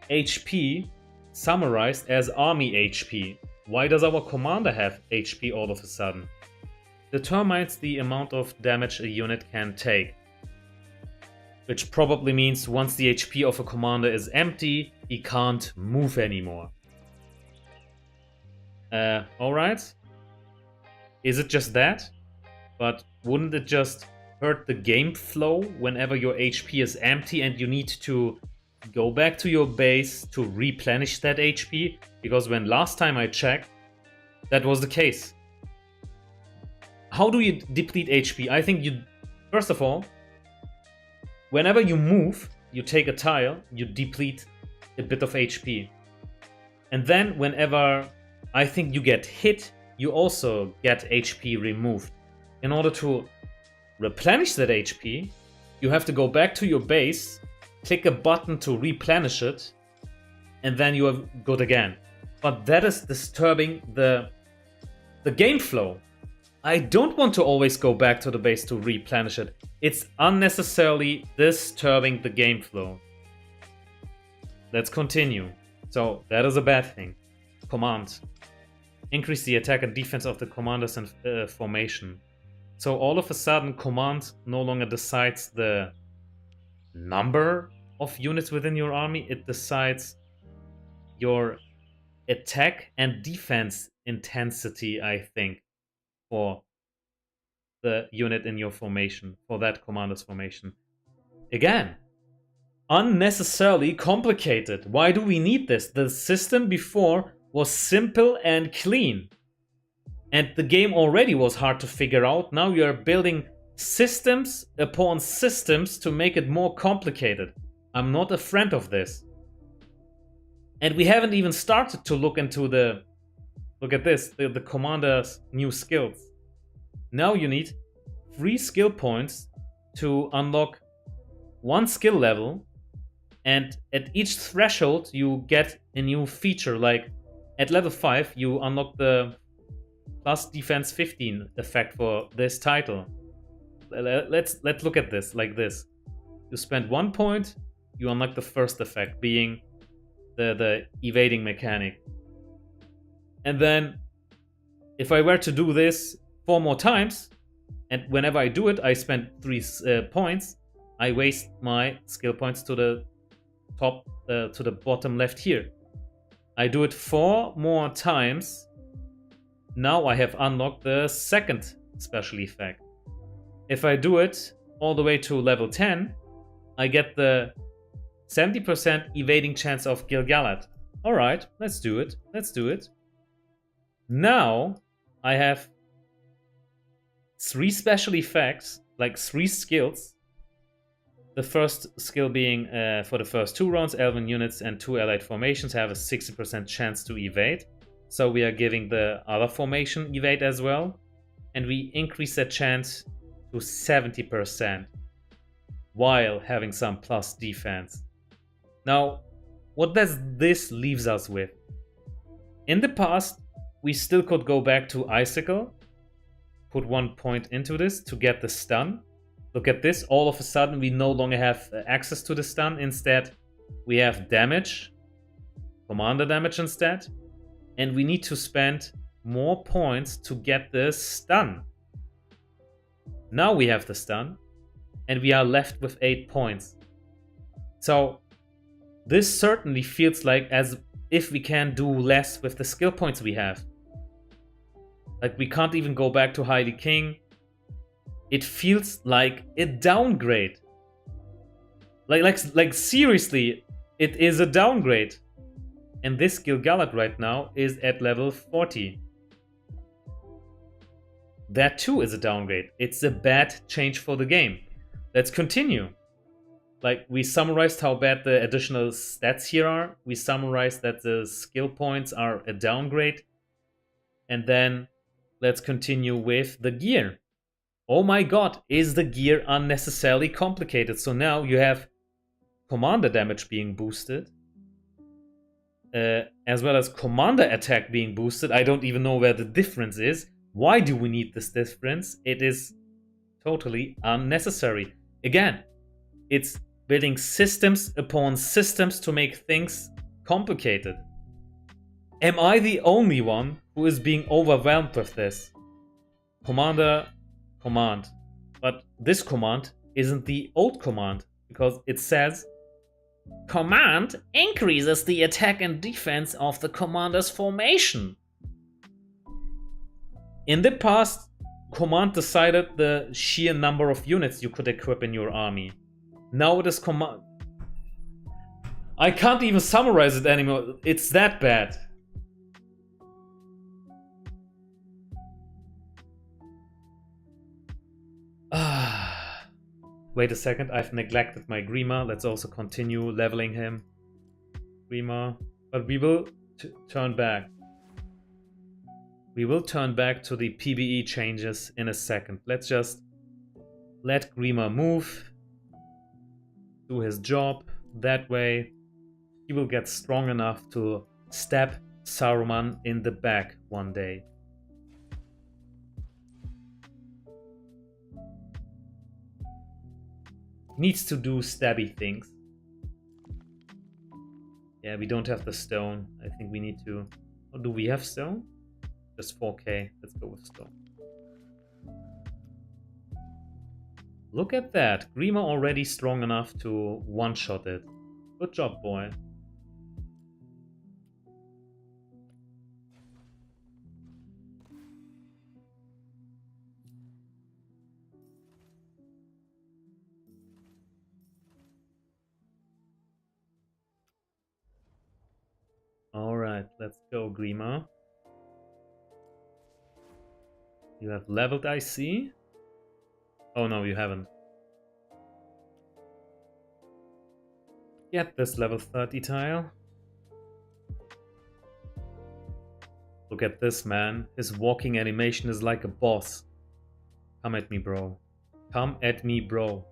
HP summarized as army HP. Why does our commander have HP all of a sudden? Determines the amount of damage a unit can take. Which probably means once the HP of a commander is empty, he can't move anymore. Alright. Is it just that? But wouldn't it just hurt the game flow whenever your HP is empty and you need to go back to your base to replenish that HP? Because when last time I checked, that was the case. How do you deplete HP? I think you, first of all, whenever you move, you take a tile, you deplete a bit of HP. And then whenever I think you get hit, you also get HP removed. In order to replenish that HP, you have to go back to your base, click a button to replenish it, and then you are good again. But that is disturbing the game flow. I don't want to always go back to the base to replenish it. It's unnecessarily disturbing the game flow. Let's continue. So that is a bad thing. Command. Increase the attack and defense of the commanders and formation. So all of a sudden, command no longer decides the number of units within your army. It decides your attack and defense intensity, I think, for the unit in your formation, for that commander's formation. Again, unnecessarily complicated. Why do we need this? The system before was simple and clean. And the game already was hard to figure out. Now you are building systems upon systems to make it more complicated. I'm not a friend of this. And we haven't even started to look into the... Look at this, the commander's new skills. Now you need 3 skill points to unlock 1 skill level. And at each threshold you get a new feature. Like at level 5 you unlock the plus defense 15 effect for this title. Let's look at this like this. You spend 1 point, you unlock the first effect, being the evading mechanic. And then if I were to do this 4 more times, and whenever I do it, I spend 3 points. I waste my skill points to the top, to the bottom left here. I do it 4 more times. Now I have unlocked the second special effect. If I do it all the way to level 10, I get the 70% evading chance of Gil-galad. Alright, let's do it. Let's do it. Now I have 3 special effects, like 3 skills. The first skill being for the first 2 rounds, elven units and 2 allied formations have a 60% chance to evade. So we are giving the other formation evade as well. And we increase that chance to 70% while having some plus defense. Now, what does this leaves us with? In the past, we still could go back to Icicle, put 1 point into this to get the stun. Look at this, all of a sudden we no longer have access to the stun. Instead, we have damage, commander damage instead. And we need to spend more points to get the stun. Now we have the stun, and we are left with 8 points. So, this certainly feels like as if we can do less with the skill points we have. Like, we can't even go back to Highly King. It feels like a downgrade. Like seriously, it is a downgrade. And this Gil-galad right now is at level 40. That too is a downgrade. It's a bad change for the game. Let's continue. Like, we summarized how bad the additional stats here are. We summarized that the skill points are a downgrade. And then let's continue with the gear. Oh my god, is the gear unnecessarily complicated? So now you have commander damage being boosted, as well as commander attack being boosted. I don't even know where the difference is. Why do we need this difference? It is totally unnecessary. Again, it's building systems upon systems to make things complicated. Am I the only one who is being overwhelmed with this? Commander, command. But this command isn't the old command, because it says command increases the attack and defense of the commander's formation. In the past, command decided the sheer number of units you could equip in your army. Now it is command. I can't even summarize it anymore. It's that bad. Wait a second, I've neglected my Grima. Let's also continue leveling him. Grima. But we will turn back. We will turn back to the PBE changes in a second. Let's just let Grima move. Do his job. That way he will get strong enough to stab Saruman in the back one day. Needs to do stabby things. Yeah, we don't have the stone. I think we need to... Oh, do we have stone? Just 4k. Let's go with stone. Look at that. Grima already strong enough to one-shot it. Good job, boy. Alright, let's go, Grima. You have leveled, I see. Oh no, you haven't. Get this level 30 tile. Look at this, man. His walking animation is like a boss. Come at me, bro. Come at me, bro.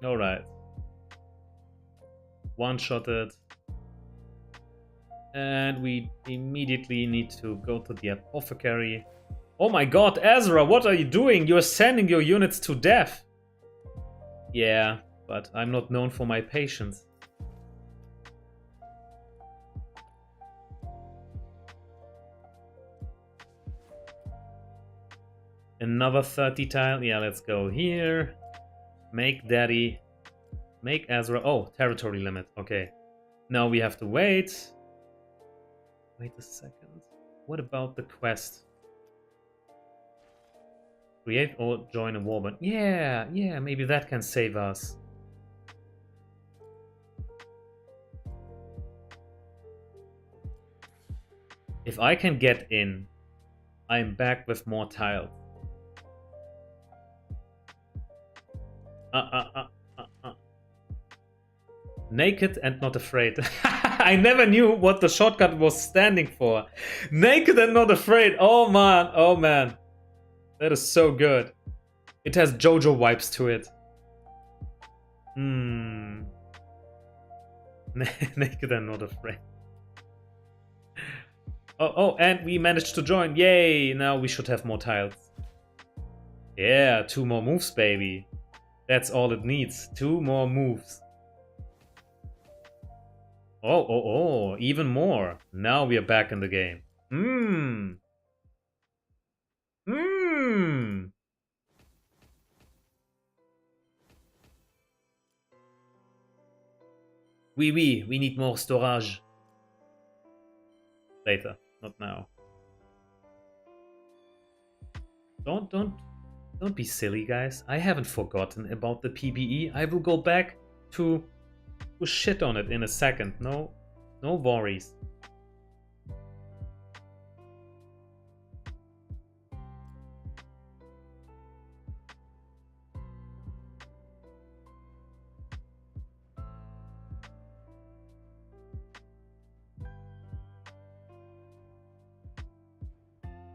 Alright. One-shotted. And we immediately need to go to the apothecary. Oh my god, Azra, what are you doing? You're sending your units to death. Yeah, but I'm not known for my patience. Another 30 tile. Yeah, let's go here. Make daddy. Make Azra. Oh, territory limit. Okay. Now we have to wait. Wait a second. What about the quest? Create or join a warband. Yeah, maybe that can save us. If I can get in, I'm back with more tiles. Naked and not afraid. I never knew what the shortcut was standing for. Naked and not afraid. Oh man, oh man. That is so good. It has JoJo vibes to it. Naked and not afraid. Oh, and we managed to join. Yay! Now we should have more tiles. Yeah, 2 more moves, baby. That's all it needs. 2 more moves. Oh, even more. Now we are back in the game. We need more storage. Later, not now. Don't be silly, guys. I haven't forgotten about the PBE. I will go back to shit on it in a second. No worries.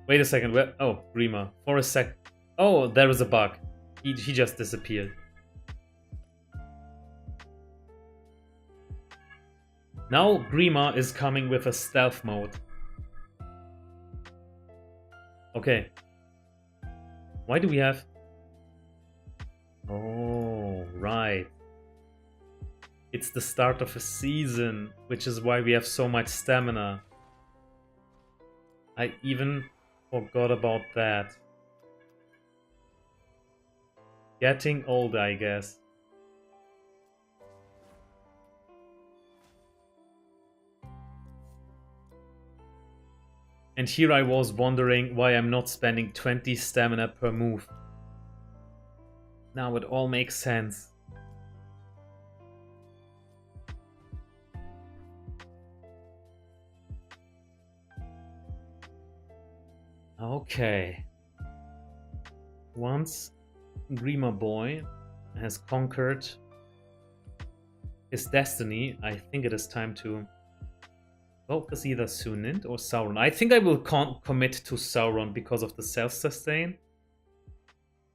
Wait a second. Where? Oh, Grima. For a sec. Oh, there is a bug. He just disappeared. Now Grima is coming with a stealth mode. Okay. Why do we have... Oh, right. It's the start of a season, which is why we have so much stamina. I even forgot about that. Getting older, I guess. And here I was wondering why I'm not spending 20 stamina per move. Now it all makes sense. Okay. Once Grima Boy has conquered his destiny, I think it is time to focus either Sunint or Sauron. I think I will commit to Sauron because of the self-sustain.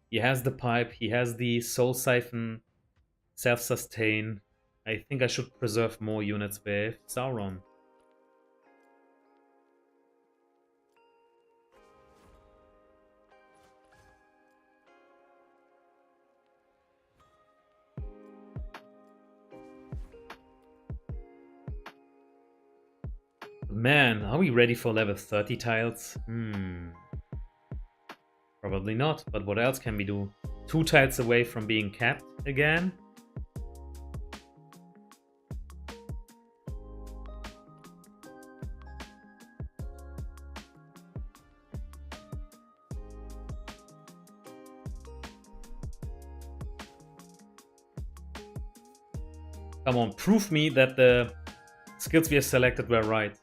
He has the pipe, he has the soul siphon, self-sustain. I think I should preserve more units with Sauron. Man, are we ready for level 30 tiles? Probably not, but what else can we do? 2 tiles away from being capped again? Come on, prove me that the skills we have selected were right.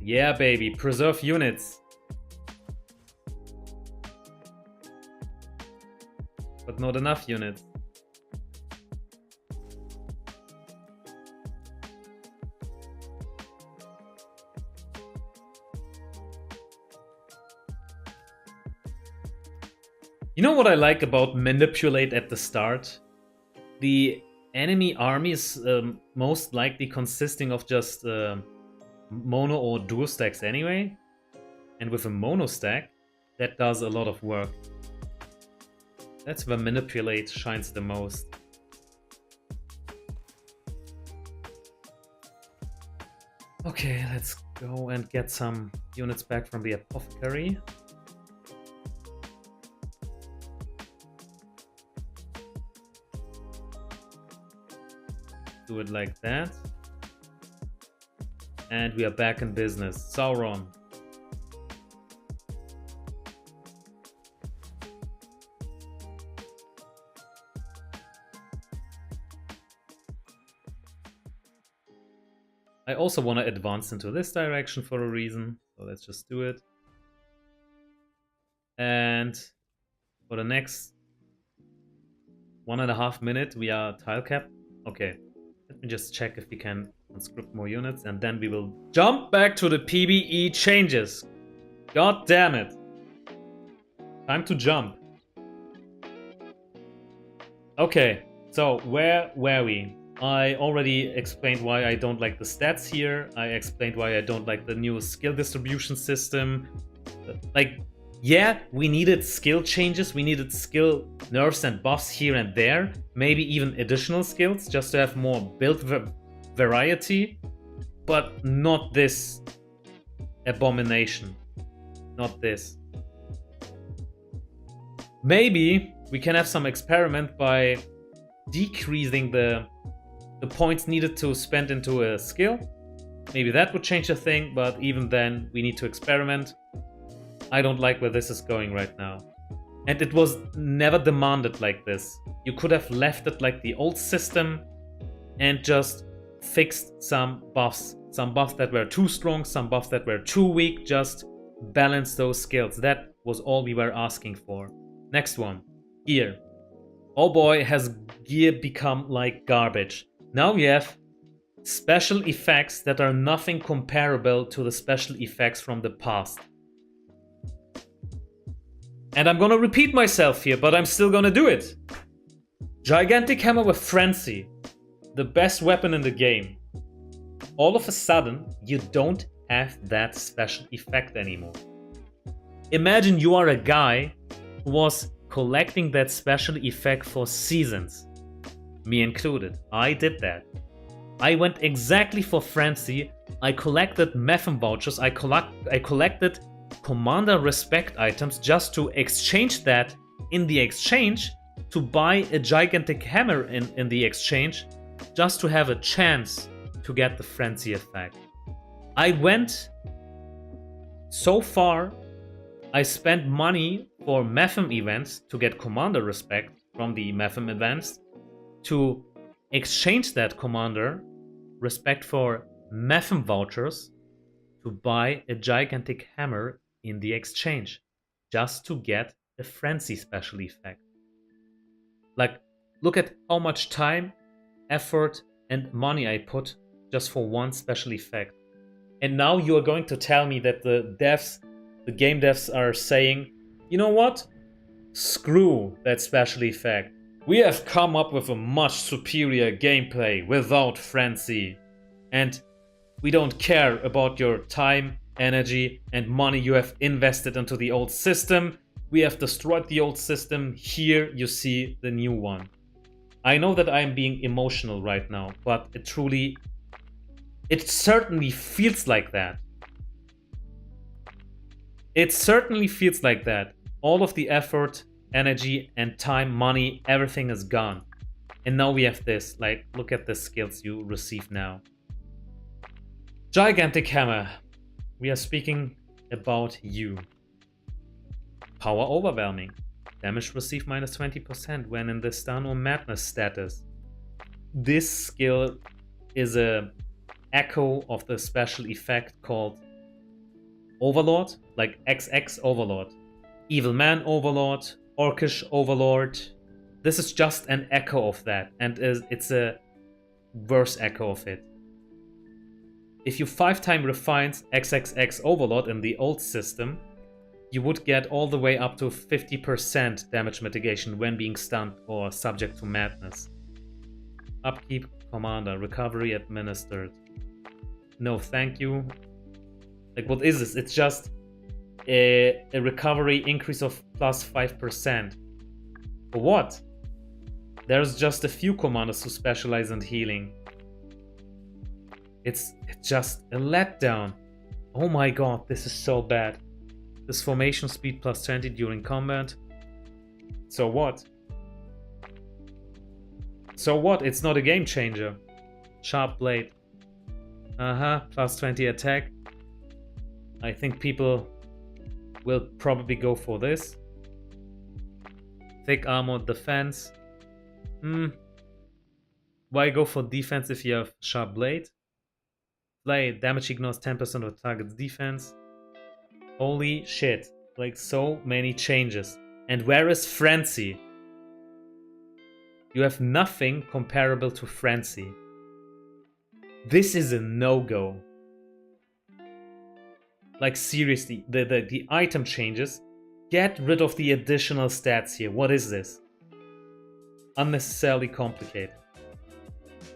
Yeah, baby, preserve units. But not enough units. You know what I like about manipulate at the start? The enemy army is most likely consisting of just mono or dual stacks anyway. And with a mono stack, That does a lot of work. That's where manipulate shines the most. Okay, let's go and get some units back from the apothecary. Do it like that. And we are back in business. Sauron. I also want to advance into this direction for a reason, so let's just do it. And for the next 1.5 minutes, we are tile capped. Okay, let me just check if we can conscript more units, and then we will jump back to the PBE changes. God damn it. Time to jump. Okay, so where were we? I already explained why I don't like the stats here. I explained why I don't like the new skill distribution system. Like, yeah, we needed skill changes. We needed skill nerfs and buffs here and there. Maybe even additional skills just to have more build variety. But not this abomination. Not this. Maybe we can have some experiment by decreasing the points needed to spend into a skill. Maybe that would change the thing, but even then we need to experiment. I don't like where this is going right now. And it was never demanded like this. You could have left it like the old system and just fixed some buffs. Some buffs that were too strong, some buffs that were too weak, just balance those skills. That was all we were asking for. Next one, gear. Oh boy, has gear become like garbage. Now we have special effects that are nothing comparable to the special effects from the past. And I'm gonna repeat myself here, but I'm still gonna do it. Gigantic Hammer with Frenzy, the best weapon in the game. All of a sudden, you don't have that special effect anymore. Imagine you are a guy who was collecting that special effect for seasons. Me included. I did that. I went exactly for Frenzy. I collected Mephem vouchers. I collected Commander Respect items just to exchange that in the exchange to buy a Gigantic Hammer in the exchange just to have a chance to get the Frenzy effect. I went so far. I spent money for Mephem events to get Commander Respect from the Mephem events to exchange that Commander Respect for Mephem vouchers to buy a Gigantic Hammer in the exchange just to get a Frenzy special effect. Like, look at how much time, effort and money I put just for one special effect. And now you are going to tell me that the game devs are saying, you know what? Screw that special effect. We have come up with a much superior gameplay without Frenzy. And we don't care about your time, energy and money you have invested into the old system. We have destroyed the old system. Here you see the new one. I know that I am being emotional right now, but it certainly feels like that. It certainly feels like that. All of the effort, energy and time, money, everything is gone. And now we have this. Like, look at the skills you receive now. Gigantic Hammer. We are speaking about you. Power Overwhelming. Damage received minus 20% when in the stun or madness status. This skill is a echo of the special effect called Overlord, like XX Overlord. Evil Man Overlord, Orcish Overlord. This is just an echo of that, and it's a worse echo of it. If you 5-time refined XXX Overlord in the old system, you would get all the way up to 50% damage mitigation when being stunned or subject to madness. Upkeep Commander, recovery administered. No, thank you. Like, what is this? It's just a recovery increase of plus 5%. For what? There's just a few commanders who specialize in healing. It's just a letdown. Oh my god, this is so bad. This formation speed plus 20 during combat. So what? So what? It's not a game changer. Sharp blade. Plus 20 attack. I think people will probably go for this. Thick armored defense. Why go for defense if you have sharp blade? Blade damage ignores 10% of target's defense. Holy shit. Like so many changes. And where is Frenzy? You have nothing comparable to Frenzy. This is a no-go. Like seriously, the item changes. Get rid of the additional stats here. What is this? Unnecessarily complicated.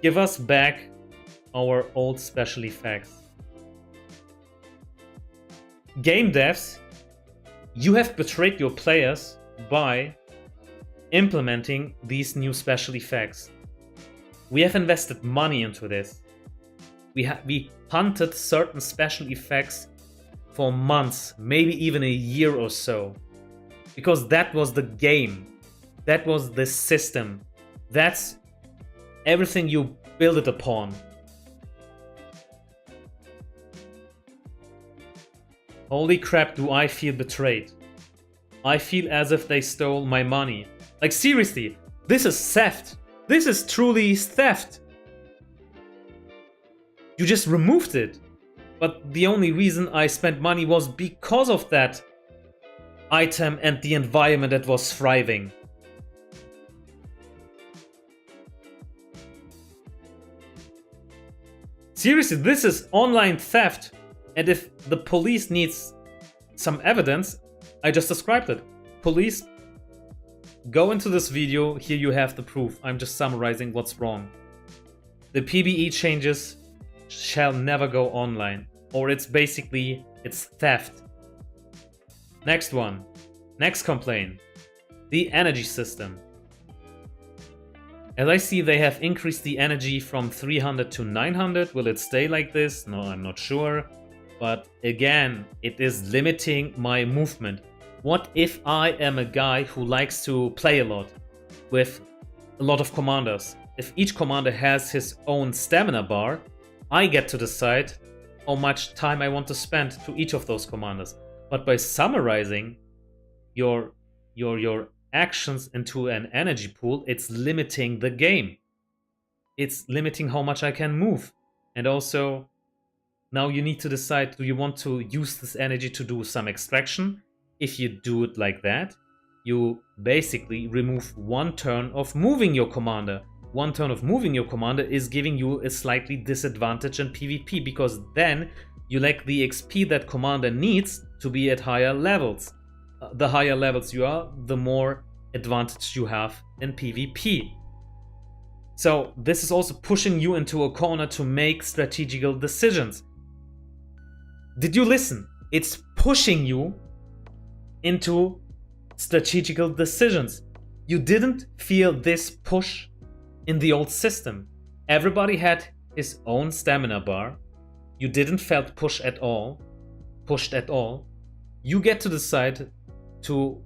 Give us back our old special effects. Game devs, you have betrayed your players by implementing these new special effects. We have invested money into this. We hunted certain special effects for months, maybe even a year or so. Because that was the game. That was the system. That's everything you build it upon. Holy crap, do I feel betrayed. I feel as if they stole my money. Like seriously, this is theft. This is truly theft. You just removed it. But the only reason I spent money was because of that item and the environment that was thriving. Seriously, this is online theft. And if the police needs some evidence, I just described it. Police, go into this video. Here you have the proof. I'm just summarizing what's wrong. The PBE changes shall never go online. Or it's theft. Next one. Next complaint. The energy system. As I see, they have increased the energy from 300 to 900. Will it stay like this? No, I'm not sure. But again, it is limiting my movement. What if I am a guy who likes to play a lot with a lot of commanders? If each commander has his own stamina bar, I get to decide how much time I want to spend to each of those commanders. But by summarizing your actions into an energy pool, it's limiting the game. It's limiting how much I can move. And also, now you need to decide, do you want to use this energy to do some extraction? If you do it like that, you basically remove one turn of moving your commander. One turn of moving your commander is giving you a slightly disadvantage in PvP, because then you lack the XP that commander needs to be at higher levels. The higher levels you are, the more advantage you have in PvP. So this is also pushing you into a corner to make strategical decisions. Did you listen? It's pushing you into strategical decisions. You didn't feel this push in the old system. Everybody had his own stamina bar. You didn't felt pushed at all. You get to decide to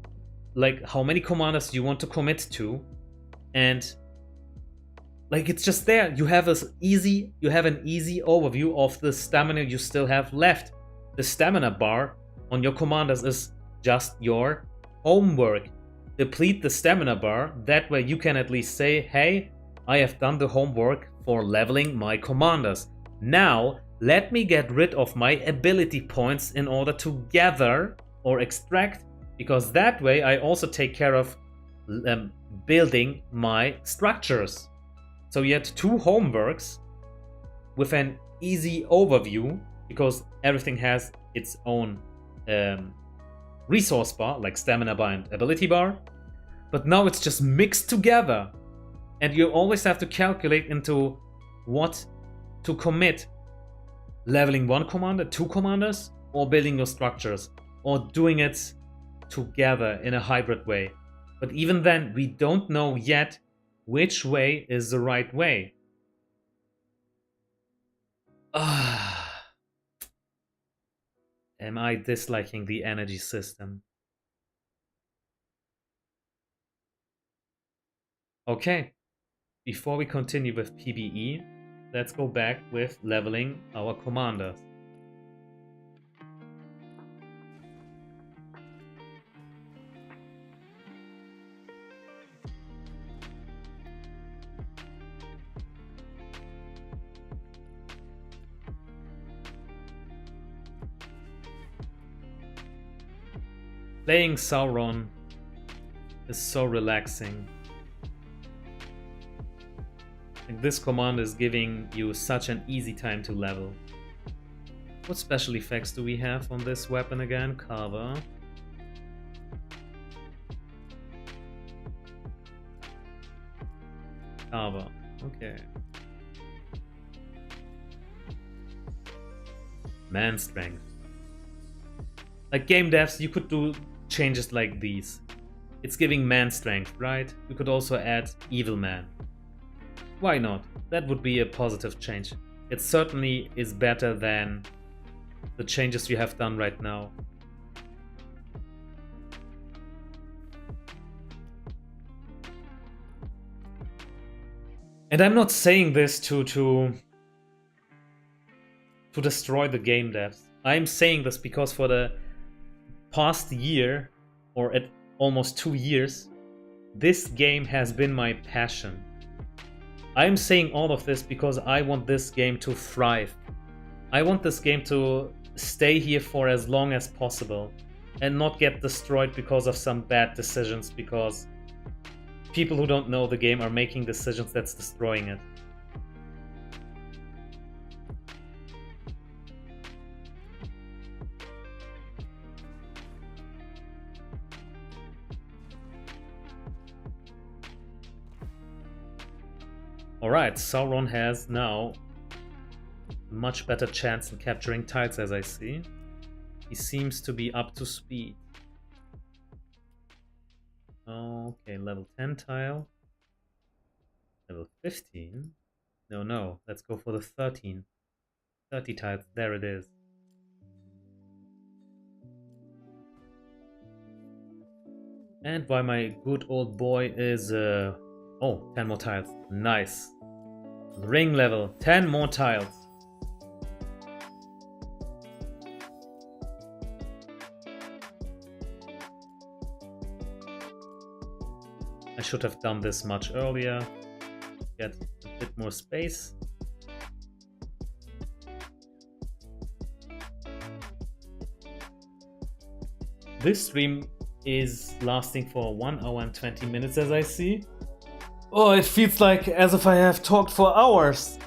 like how many commanders you want to commit to, and like it's just there. You have an easy overview of the stamina you still have left. The stamina bar on your commanders is just your homework. Deplete the stamina bar. That way you can at least say, hey, I have done the homework for leveling my commanders. Now, let me get rid of my ability points in order to gather or extract, because that way I also take care of building my structures. So you had two homeworks with an easy overview, because everything has its own resource bar, like stamina bar and ability bar. But now it's just mixed together. And you always have to calculate into what to commit. Leveling one commander, two commanders, or building your structures. or doing it together in a hybrid way. But even then, we don't know yet which way is the right way. Am I disliking the energy system? Okay, before we continue with PBE, let's go back with leveling our commanders. Playing Sauron is so relaxing. Like, this command is giving you such an easy time to level. What special effects do we have on this weapon again? Carver. Carver. Okay. Man strength. Like game devs, you could do changes like these. It's giving man strength, right? You could also add evil man. Why not? That would be a positive change. It certainly is better than the changes you have done right now. And I'm not saying this to destroy the game devs. I'm saying this because for the past year, or at almost 2 years, this game has been my passion. I'm saying all of this because I want this game to thrive. I want this game to stay here for as long as possible and not get destroyed because of some bad decisions, because people who don't know the game are making decisions that's destroying it. Alright, Sauron has now a much better chance in capturing tiles, as I see. He seems to be up to speed. Okay, level 10 tile. Level 15? No, let's go for the 13. 30 tiles, there it is. And why my good old boy is... oh, 10 more tiles. Nice. Ring level, 10 more tiles. I should have done this much earlier. Get a bit more space. This stream is lasting for 1 hour and 20 minutes, as I see. Oh, it feels like as if I have talked for hours.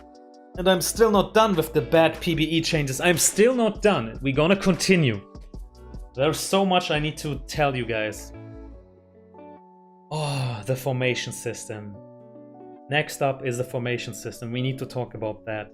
And I'm still not done with the bad PBE changes. I'm still not done. We're gonna continue. There's so much I need to tell you guys. Oh, the formation system. Next up is the formation system. We need to talk about that.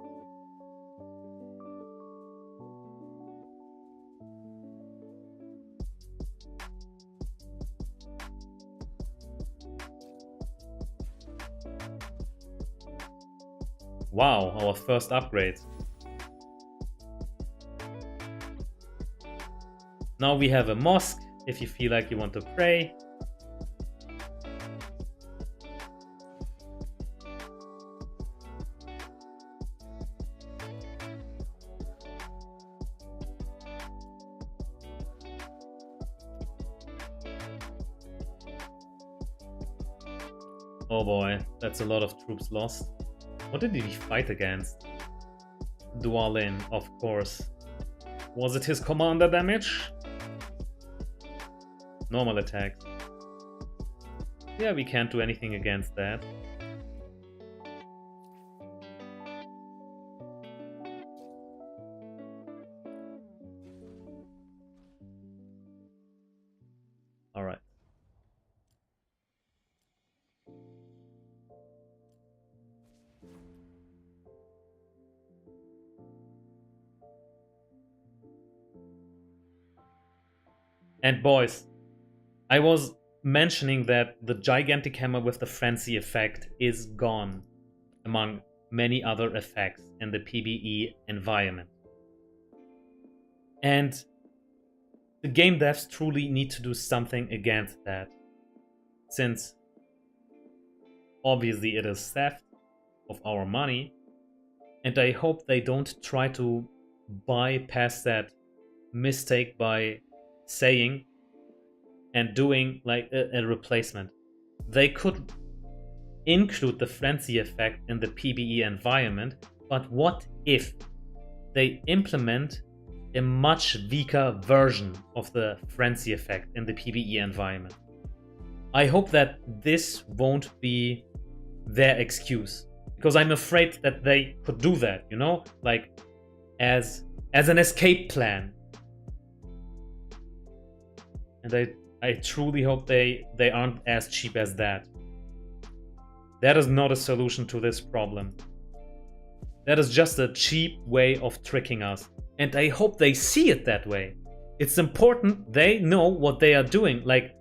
Wow, our first upgrade. Now we have a mosque, if you feel like you want to pray. Oh boy, that's a lot of troops lost. What did he fight against? Dwalin, of course. Was it his commander damage? Normal attack. Yeah, we can't do anything against that. Alright. And boys, I was mentioning that the gigantic hammer with the frenzy effect is gone, among many other effects in the PvE environment. And the game devs truly need to do something against that, since obviously it is theft of our money, and I hope they don't try to bypass that mistake by saying and doing like a replacement. They could include the frenzy effect in the PvE environment, but what if they implement a much weaker version of the frenzy effect in the PvE environment? I hope that this won't be their excuse, because I'm afraid that they could do that, you know, like as an escape plan. And I truly hope they aren't as cheap as that. That is not a solution to this problem. That is just a cheap way of tricking us. And I hope they see it that way. It's important they know what they are doing. Like,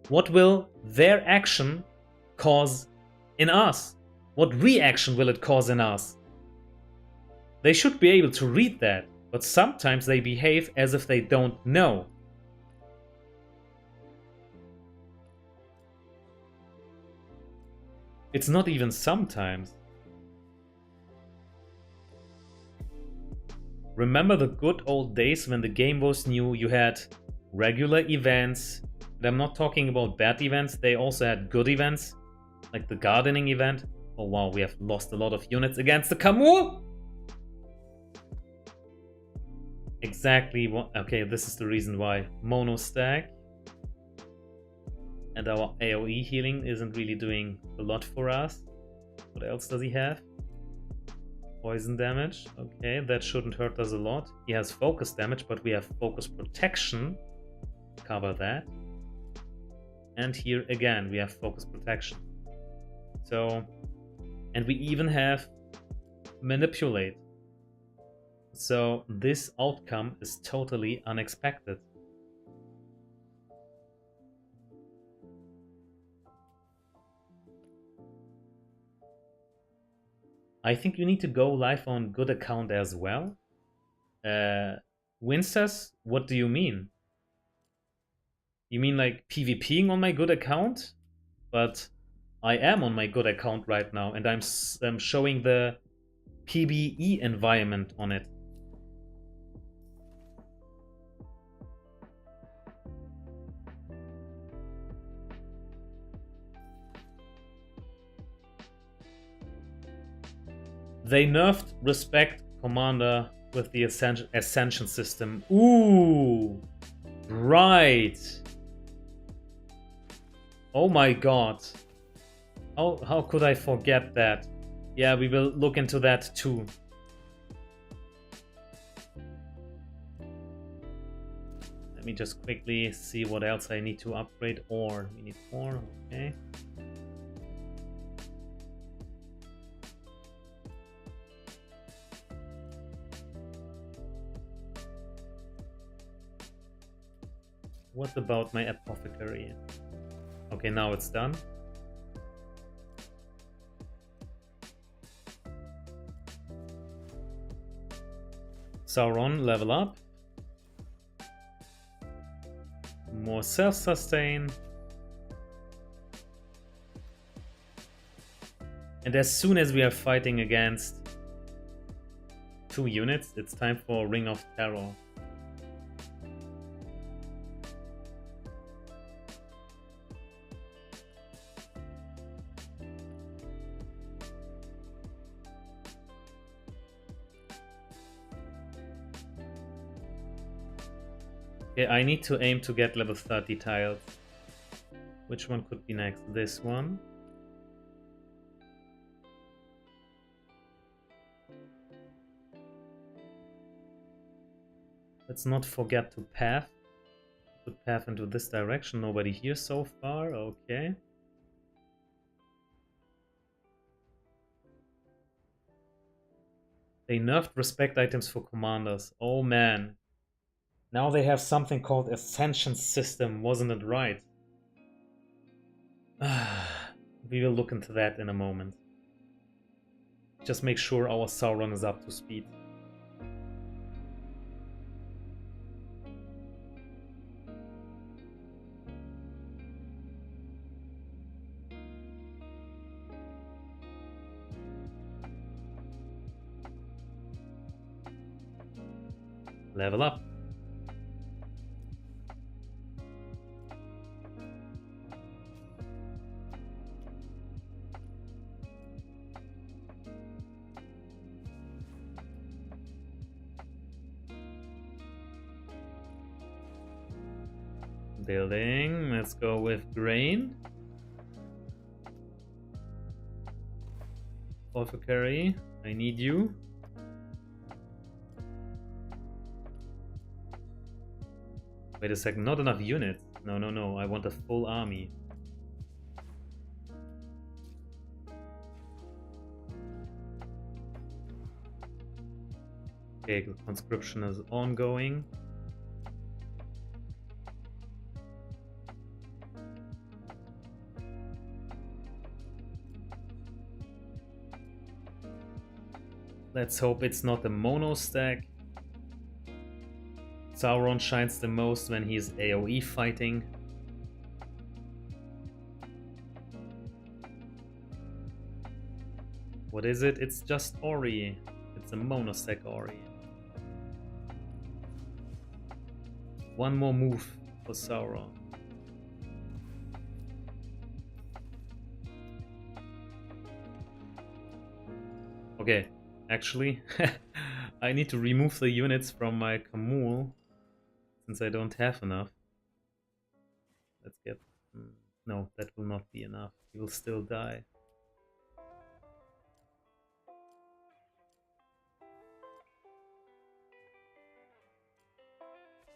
what will their action cause in us? What reaction will it cause in us? They should be able to read that, but sometimes they behave as if they don't know. It's not even sometimes. Remember the good old days when the game was new? You had regular events. And I'm not talking about bad events. They also had good events, like the gardening event. Oh wow, we have lost a lot of units against the Camus. Exactly what... Okay, this is the reason why. Mono stack. And our AoE healing isn't really doing a lot for us. What else does he have? Poison damage. Okay, that shouldn't hurt us a lot. He has focus damage, but we have focus protection. Cover that. And here again, we have focus protection. So, and we even have manipulate. So this outcome is totally unexpected. I think you need to go live on good account as well. Winstas, what do you mean? You mean like PvPing on my good account? But I am on my good account right now, and I'm showing the PvE environment on it. They nerfed Respect Commander with the Ascension system. Ooh, right. Oh my god. How could I forget that? Yeah, we will look into that too. Let me just quickly see what else I need to upgrade. Ore. We need ore, okay. What about my apothecary? Okay, now it's done. Sauron, level up. More self-sustain. And as soon as we are fighting against 2 units, it's time for Ring of Terror. Okay, I need to aim to get level 30 tiles. Which one could be next? This one. Let's not forget to path. Put path into this direction. Nobody here so far. Okay. They nerfed respect items for commanders. Oh man. Now they have something called Ascension System, wasn't it right? We will look into that in a moment. Just make sure our Sauron is up to speed. Level up. Building, let's go with grain. Apothecary, I need you. Wait a second, not enough units. No, I want a full army. Okay, conscription is ongoing. Let's hope it's not a mono stack. Sauron shines the most when he's AoE fighting. What is it? It's just Ori. It's a mono stack Ori. One more move for Sauron. Okay, actually, I need to remove the units from my Kamul, since I don't have enough. Let's get... No, that will not be enough. He will still die.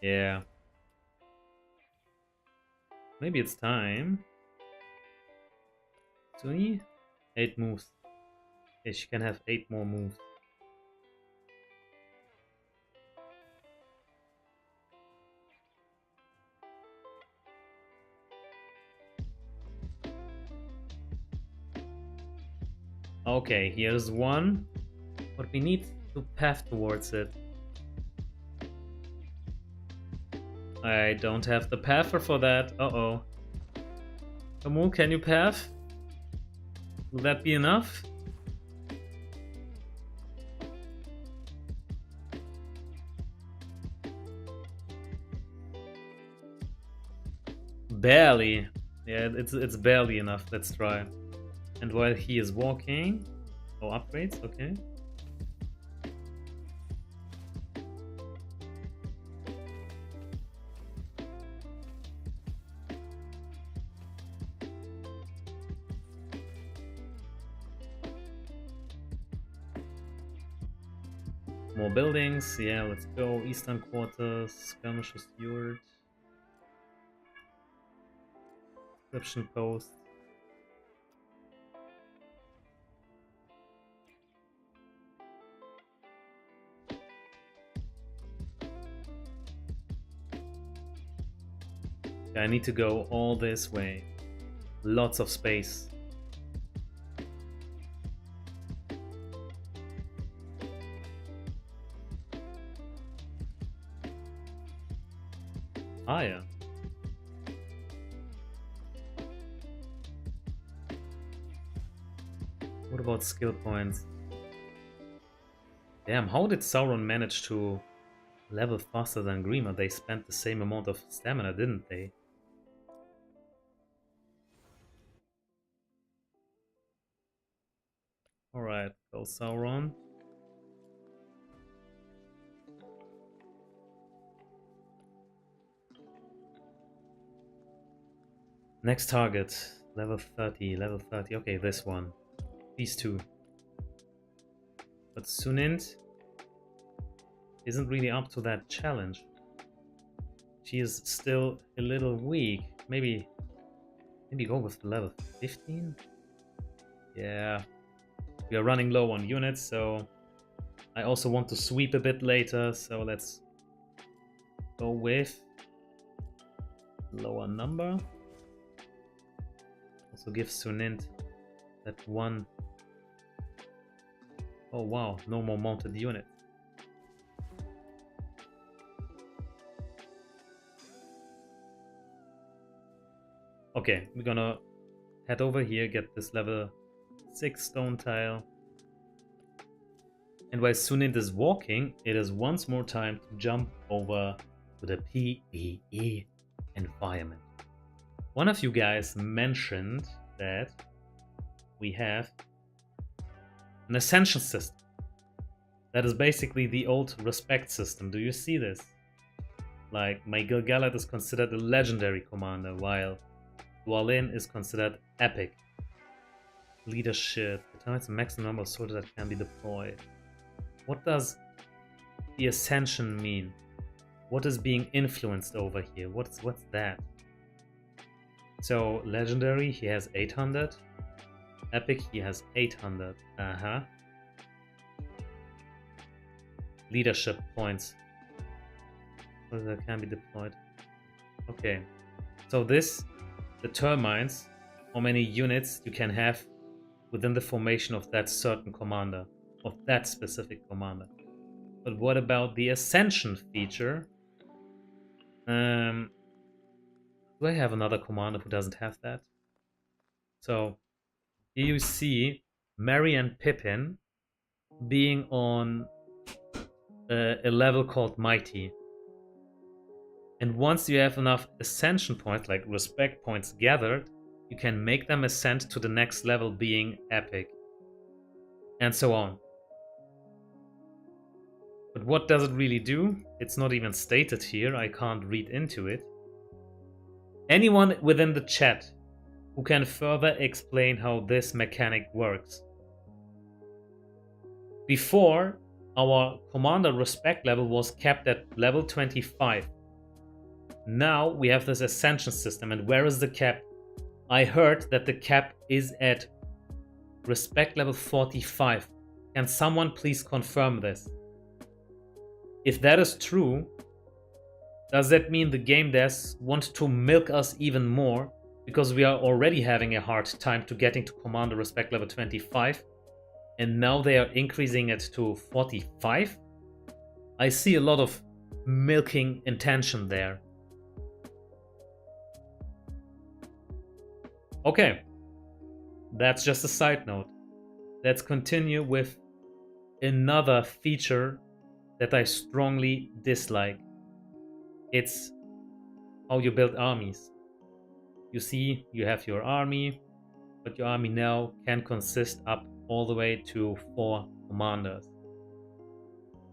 Yeah. Maybe it's time. Suni? 8 moves. Okay, she can have 8 more moves. Okay, here's one. But we need to path towards it. I don't have the pather for that. Uh-oh. Kamul, can you path? Will that be enough? Barely. Yeah, it's barely enough. Let's try. And while he is walking... Oh, upgrades? Okay. More buildings. Yeah, let's go. Eastern quarters. Skirmishes Yurt. Inscription post. I need to go all this way. Lots of space. Ah, yeah. What about skill points? Damn, how did Sauron manage to level faster than Grima? They spent the same amount of stamina, didn't they? Alright, go Sauron. Next target, level 30, level 30. Okay, this one. These two. But Sunint isn't really up to that challenge. She is still a little weak. Maybe go with level 15? Yeah. We are running low on units, so I also want to sweep a bit later, so let's go with lower number. Also give Sunint that one. Oh wow, no more mounted unit. Okay, we're gonna head over here, get this level 6 stone tile. And while Sunint is walking, it is once more time to jump over to the PvE environment. One of you guys mentioned that we have an ascension system. That is basically the old respect system. Do you see this? Like, my Gil-galad is considered a legendary commander, while Dwalin is considered epic. Leadership determines the maximum number of soldiers that can be deployed. What does the ascension mean? What is being influenced over here? What's that? So legendary, he has 800. Epic, he has 800. Leadership points. That can be deployed. Okay. So this determines how many units you can have within the formation of that certain commander, of that specific commander. But what about the ascension feature? Do I have another commander who doesn't have that? So here you see Merry and Pippin being on a level called Mighty. And once you have enough ascension points, like respect points gathered, you can make them ascend to the next level being epic. And so on. But what does it really do? It's not even stated here, I can't read into it. Anyone within the chat who can further explain how this mechanic works? Before, our commander respect level was capped at level 25. Now we have this ascension system, and where is the cap? I heard that the cap is at respect level 45. Can someone please confirm this? If that is true, does that mean the game devs want to milk us even more because we are already having a hard time to getting to commander respect level 25, and now they are increasing it to 45? I see a lot of milking intention there. Okay, that's just a side note. Let's continue with another feature that I strongly dislike. It's how you build armies. You see, you have your army, but your army now can consist up all the way to 4 commanders.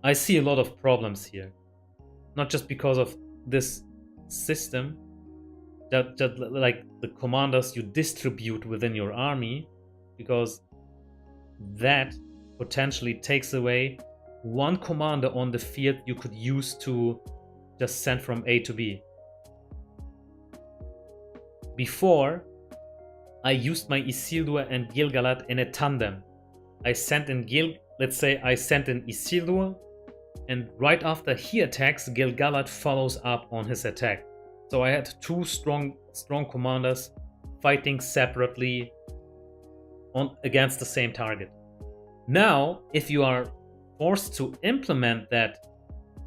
I see a lot of problems here. Not just because of this system, that like the commanders you distribute within your army, because that potentially takes away one commander on the field you could use to just send from A to B. Before, I used my Isildur and Gil-galad in a tandem. I sent in let's say I sent in Isildur, and right after he attacks, Gil-galad follows up on his attack. So I had 2 strong commanders fighting separately against the same target. Now, if you are forced to implement that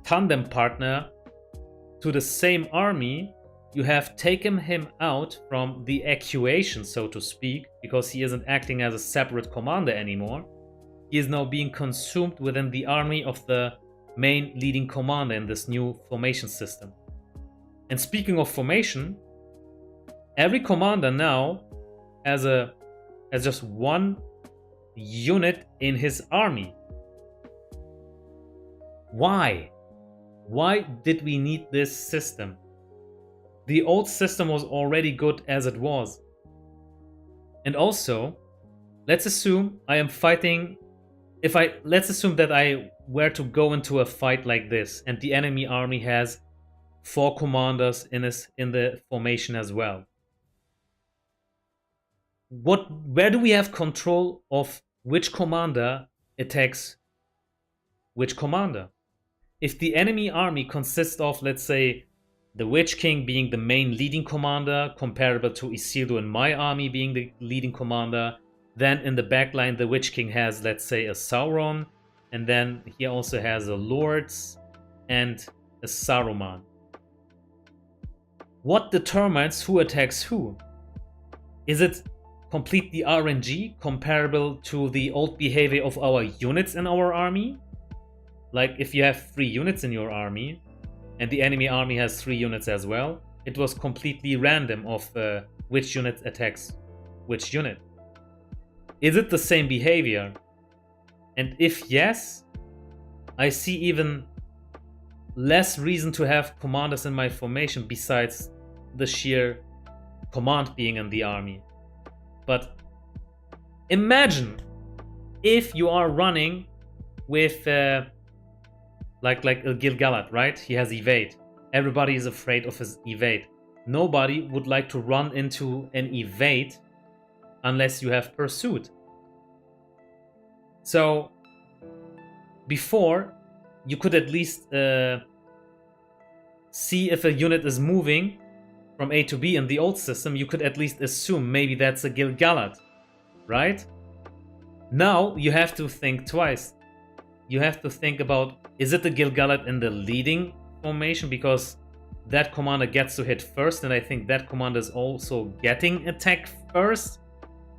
tandem partner to the same army, you have taken him out from the equation, so to speak, because he isn't acting as a separate commander anymore. He is now being consumed within the army of the main leading commander in this new formation system. And speaking of formation, every commander now has just one unit in his army. Why? Why did we need this system? The old system was already good as it was. And also, let's assume I am fighting. Let's assume that I were to go into a fight like this, and the enemy army has 4 commanders in the formation as well. Where do we have control of which commander attacks which commander? if the enemy army consists of, let's say, the Witch King being the main leading commander, comparable to Isildur and my army being the leading commander, then in the backline the Witch King has, let's say, a Sauron, and then he also has a Lords and a Saruman. What determines who attacks who? Is it completely RNG, comparable to the old behavior of our units in our army? Like if you have 3 units in your army, and the enemy army has 3 units as well, it was completely random of which unit attacks which unit. Is it the same behavior? And if yes, I see even less reason to have commanders in my formation besides the sheer command being in the army. But imagine if you are running with like a Gil-galad, right? He has evade. Everybody is afraid of his evade. Nobody would like to run into an evade unless you have pursuit. So before, you could at least see if a unit is moving from A to B in the old system. You could at least assume maybe that's a Gil-galad, right? Now you have to think twice. You have to think about, is it the Gil-galad in the leading formation, because that commander gets to hit first, and I think that commander is also getting attack first.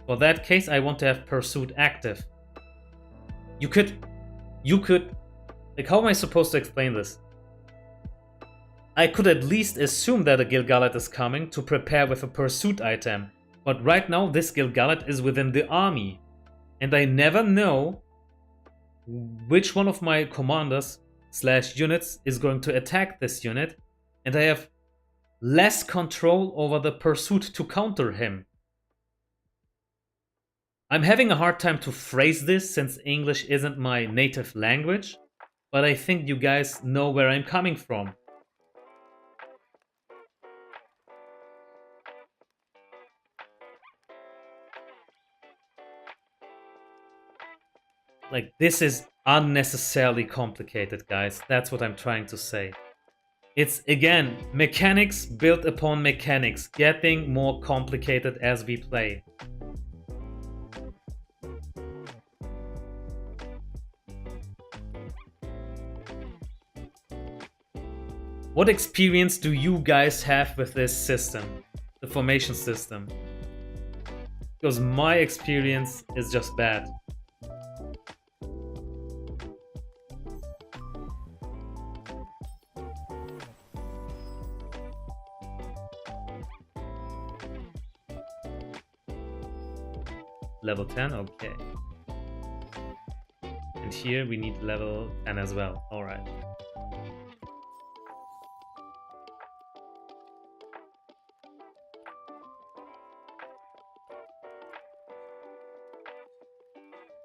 For that case, I want to have pursuit active. You could, like, how am I supposed to explain this? I could at least assume that a Gil-galad is coming to prepare with a pursuit item, but right now this Gil-galad is within the army, and I never know which one of my commanders / units is going to attack this unit, and I have less control over the pursuit to counter him. I'm having a hard time to phrase this since English isn't my native language, but I think you guys know where I'm coming from. Like, this is unnecessarily complicated, guys. That's what I'm trying to say. It's, again, mechanics built upon mechanics, getting more complicated as we play. What experience do you guys have with this system, the formation system? Because my experience is just bad. Level 10, okay. And here we need level 10 as well, alright.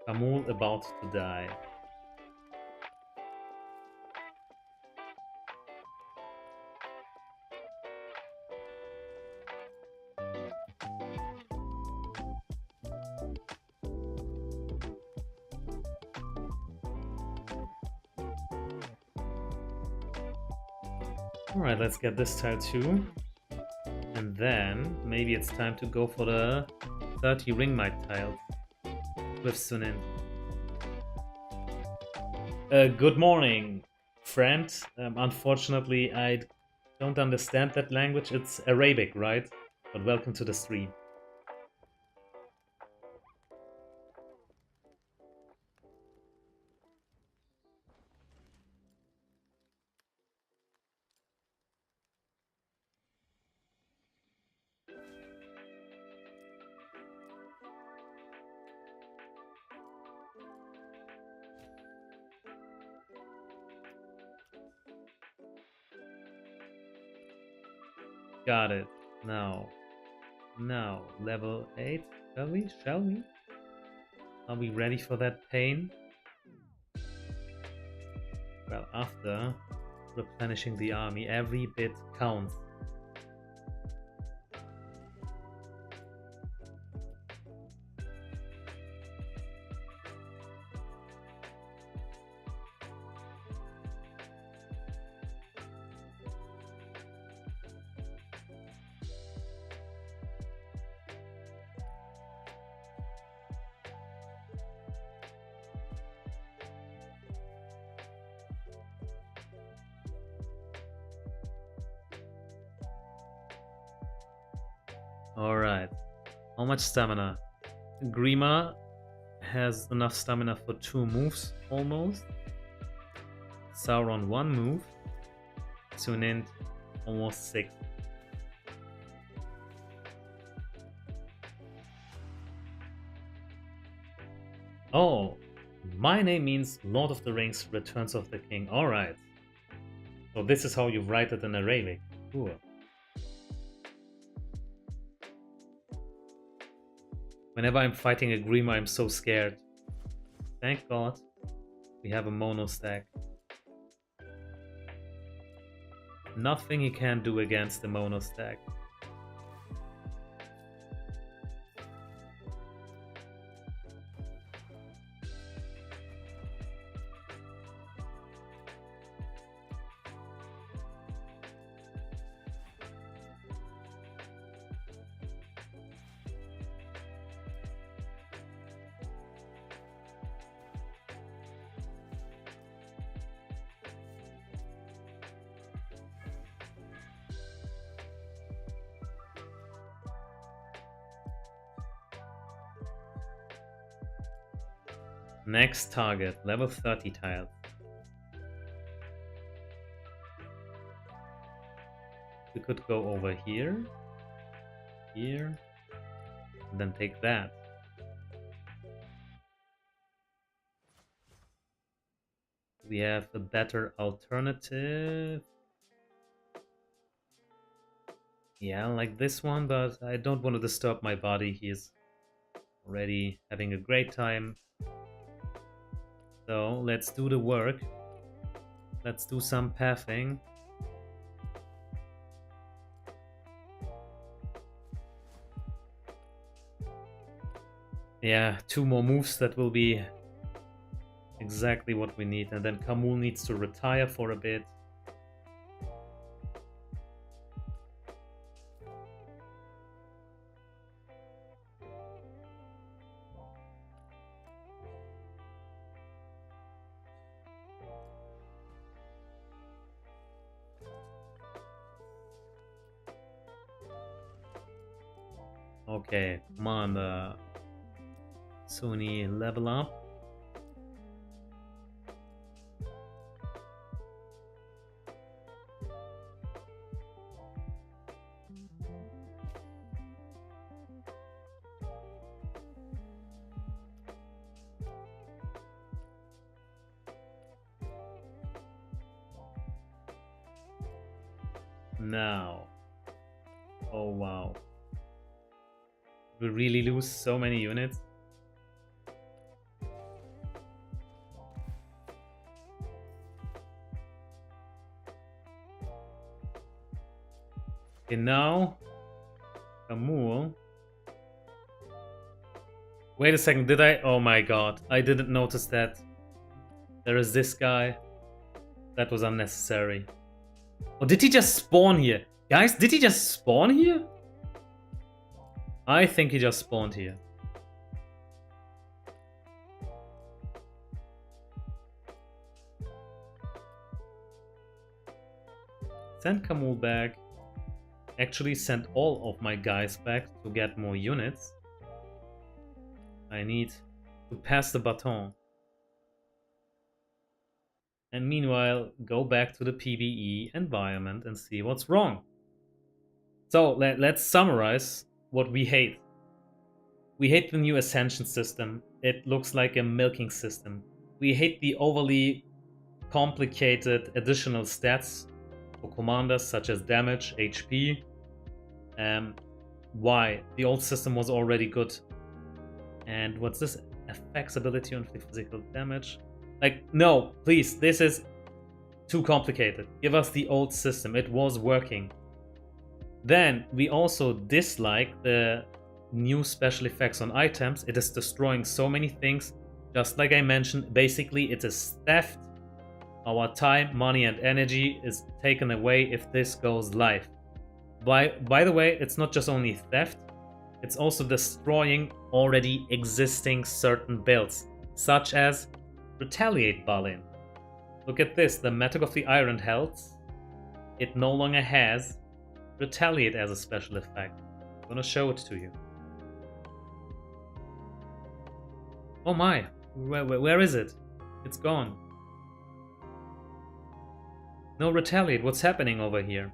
Kamul about to die. Alright, let's get this tile too. And then maybe it's time to go for the 30 ringmite tiles with Sunin. Good morning, friend. Unfortunately, I don't understand that language. It's Arabic, right? But welcome to the stream. Got it. Now, level 8. Shall we? Are we ready for that pain? Well, after replenishing the army, every bit counts. Alright. How much stamina? Grima has enough stamina for 2 moves, almost. Sauron 1 move. Sunint almost 6. Oh, my name means Lord of the Rings, Returns of the King. Alright. So this is how you write it in Arabic. Cool. Whenever I'm fighting a Grima, I'm so scared. Thank God we have a mono stack. Nothing he can do against the mono stack. Next target, level 30 tiles. We could go over here, here, and then take that. We have a better alternative. Yeah, like this one, but I don't want to disturb my body. He is already having a great time. So let's do the work. Let's do some pathing. Yeah, 2 more moves, that will be exactly what we need. And then Kamul needs to retire for a bit. Okay, come on, Sunni, level up. Now. Oh wow. We really lose so many units. Okay, now Kamul. Wait a second, did I? Oh my god, I didn't notice that. There is this guy. That was unnecessary. Oh, did he just spawn here? Guys, did he just spawn here? I think he just spawned here. Send Kamul back. Actually send all of my guys back to get more units. I need to pass the baton. And meanwhile, go back to the PvE environment and see what's wrong. So let's summarize what we hate. We hate the new Ascension system. It looks like a milking system. We hate the overly complicated additional stats for commanders such as damage, HP. Why? The old system was already good. And what's this? Affects ability on physical damage. Like, no, please, this is too complicated. Give us the old system. It was working. Then we also dislike the new special effects on items. It is destroying so many things. Just like I mentioned, basically it is theft. Our time, money and energy is taken away if this goes live. By the way, it's not just only theft, it's also destroying already existing certain builds, such as Retaliate Balin. Look at this, the Metal of the Iron Hells, it no longer has Retaliate as a special effect. gonna show it to you. Oh my, where is it? It's gone. No retaliate, what's happening over here?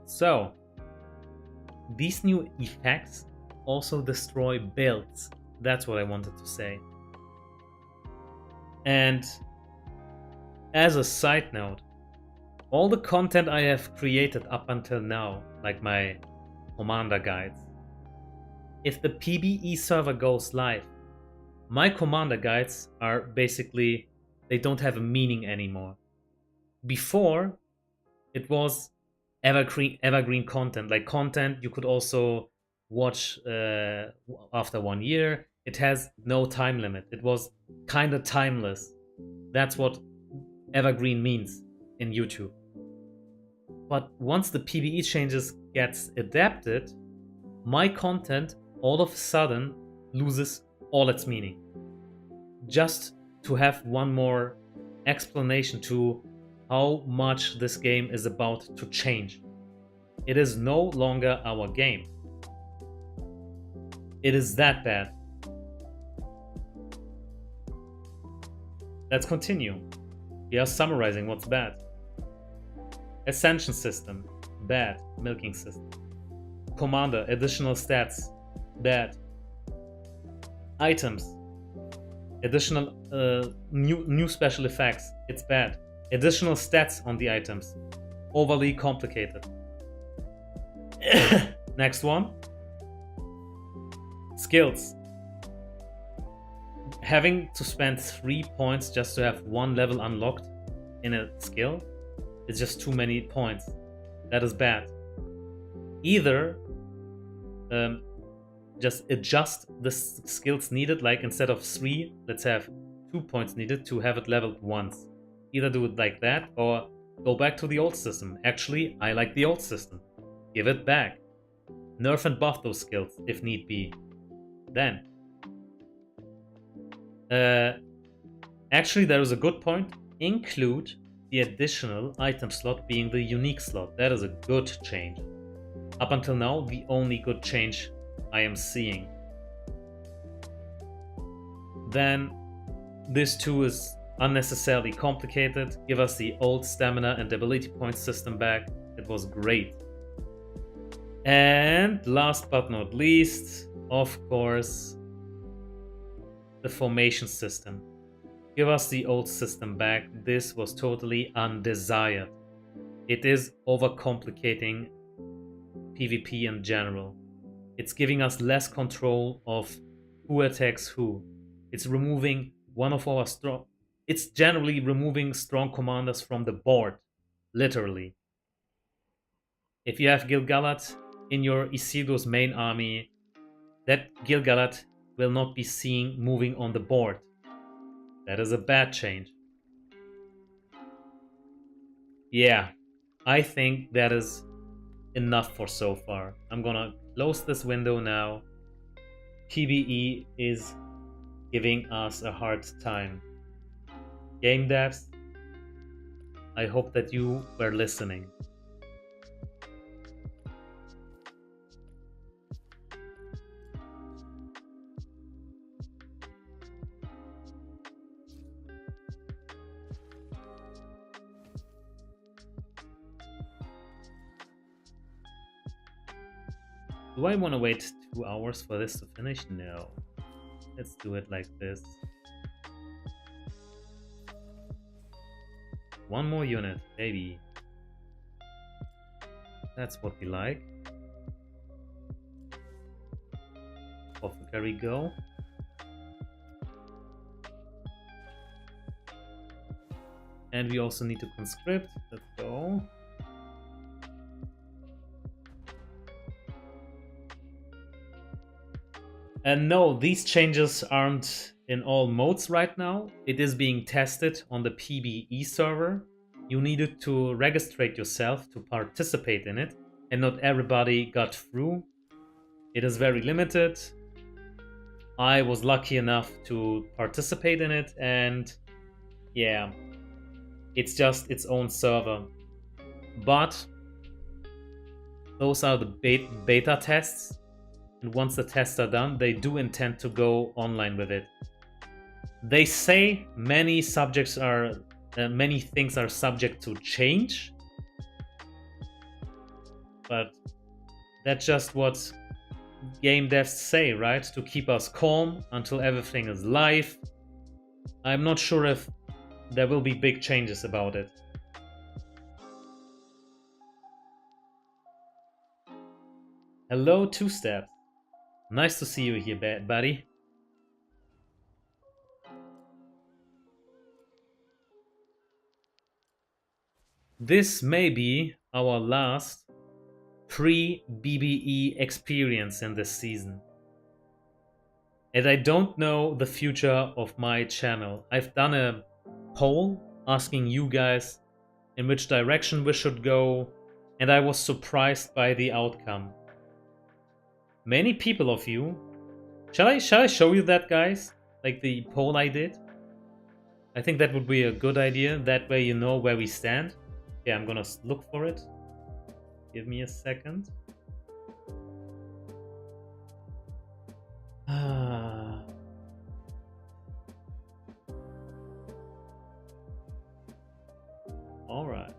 So, these new effects also destroy builds. That's what I wanted to say. And as a side note, all the content I have created up until now, like my commander guides, if the PBE server goes live, my commander guides are basically, they don't have a meaning anymore. Before, it was evergreen content, like content you could also watch after 1 year. It has no time limit. It was kind of timeless. That's what evergreen means in YouTube. But once the PBE changes gets adapted, my content all of a sudden loses all its meaning. Just to have one more explanation to how much this game is about to change. It is no longer our game. It is that bad. Let's continue. We are summarizing what's bad. Ascension system, bad. Milking system. Commander, additional stats, bad. Items, additional new special effects, it's bad. Additional stats on the items, overly complicated. Next one. Skills. Having to spend 3 points just to have 1 level unlocked in a skill is just too many points. That is bad. Either just adjust the skills needed, like instead of 3, let's have 2 points needed to have it leveled once. Either do it like that or go back to the old system. Actually, I like the old system. Give it back. Nerf and buff those skills if need be. Then. Actually, there is a good point. Include the additional item slot being the unique slot. That is a good change. Up until now, the only good change I am seeing. Then, this too is unnecessarily complicated. Give us the old stamina and ability point system back. It was great. And last but not least, of course, the formation system. Give us the old system back. This was totally undesired. It is overcomplicating PvP in general. It's giving us less control of who attacks who. It's removing one of our strong... It's generally removing strong commanders from the board. Literally. If you have Gil-galad in your Isildur's main army, that Gil-galad will not be seen moving on the board. That is a bad change. Yeah, I think that is enough for so far. I'm gonna close this window now. PvE is giving us a hard time. Game devs, I hope that you were listening. Do I want to wait 2 hours for this to finish? No. Let's do it like this. 1 more unit, baby. That's what we like. Apothecary go. And we also need to conscript. Let's go. And no, these changes aren't in all modes right now. It is being tested on the PBE server. You needed to register yourself to participate in it, and not everybody got through. It is very limited. I was lucky enough to participate in it, and yeah, it's just its own server. But those are the beta tests. And once the tests are done, they do intend to go online with it. They say many things are subject to change, but that's just what game devs say, right? To keep us calm until everything is live. I'm not sure if there will be big changes about it. Hello, Two Step. Nice to see you here, buddy. This may be our last pre-BBE experience in this season. And I don't know the future of my channel. I've done a poll asking you guys in which direction we should go, and I was surprised by the outcome. Many people of you... Shall I show you that, guys? Like the poll I did? I think that would be a good idea. That way you know where we stand. Yeah, I'm gonna look for it. Give me a second. All right.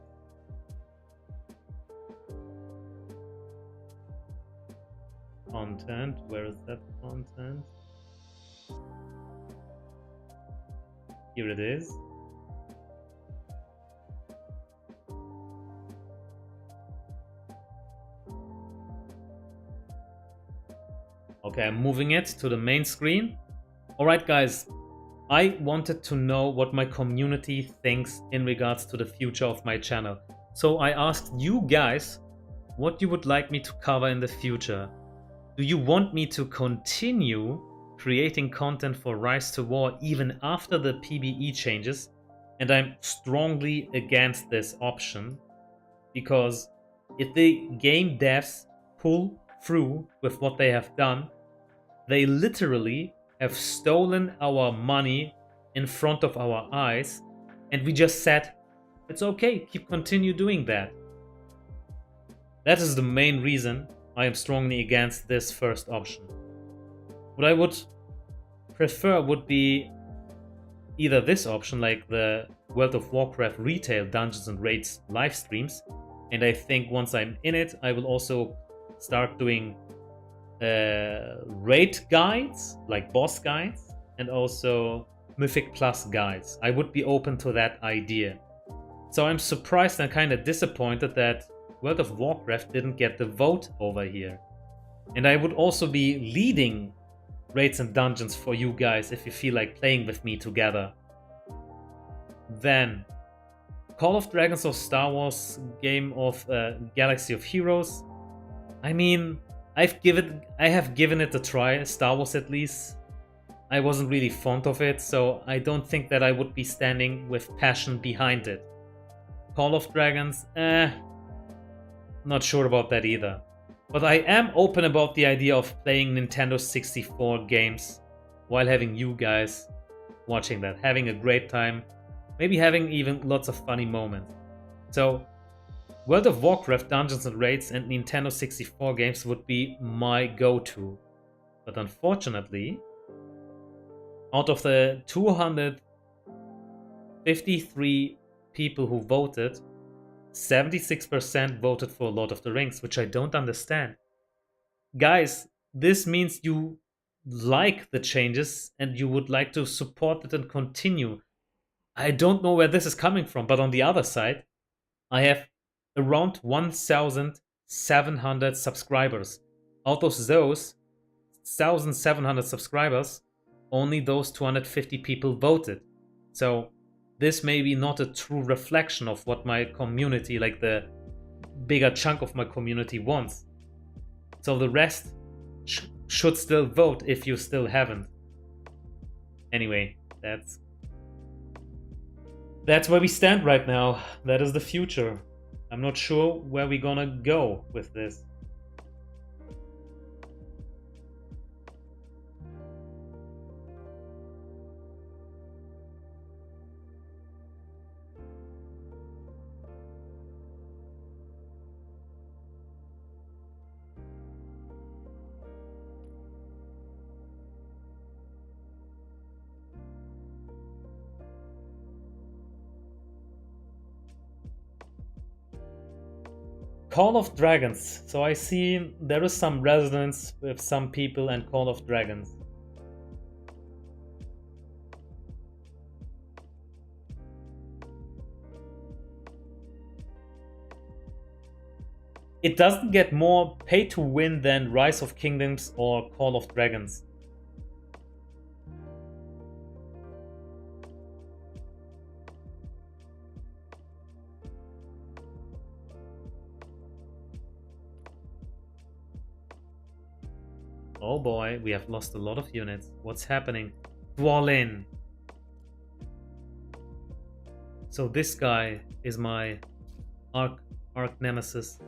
Content. Where is that content? Here it is. Okay, I'm moving it to the main screen. Alright guys, I wanted to know what my community thinks in regards to the future of my channel. So I asked you guys what you would like me to cover in the future. Do you want me to continue creating content for Rise to War even after the PBE changes? And I'm strongly against this option, because if the game devs pull through with what they have done, they literally have stolen our money in front of our eyes, and we just said, it's okay, continue doing that. That is the main reason I am strongly against this first option. What I would prefer would be either this option, like the World of Warcraft retail Dungeons and Raids live streams, and I think once I'm in it, I will also start doing raid guides, like boss guides, and also Mythic Plus guides. I would be open to that idea. So I'm surprised and kind of disappointed that World of Warcraft didn't get the vote over here. And I would also be leading raids and dungeons for you guys if you feel like playing with me together. Then Call of Dragons or Star Wars game of Galaxy of Heroes. I mean, I have given it a try, Star Wars at least. I wasn't really fond of it, so I don't think that I would be standing with passion behind it. Call of Dragons, not sure about that either. But I am open about the idea of playing Nintendo 64 games while having you guys watching that, having a great time, maybe having even lots of funny moments. So World of Warcraft, Dungeons and Raids, and Nintendo 64 games would be my go-to. But unfortunately, out of the 253 people who voted, 76% voted for Lord of the Rings, which I don't understand. Guys, this means you like the changes and you would like to support it and continue. I don't know where this is coming from, but on the other side, I have around 1,700 subscribers. Out of those 1,700 subscribers, only those 250 people voted. So this may be not a true reflection of what my community, like the bigger chunk of my community, wants. So the rest should still vote if you still haven't. Anyway, that's where we stand right now. That is the future. I'm not sure where we're gonna go with this. Call of Dragons. So I see there is some resonance with some people and Call of Dragons. It doesn't get more pay to win than Rise of Kingdoms or Call of Dragons. Oh boy, we have lost a lot of units. What's happening? Dwallin. So this guy is my arch nemesis.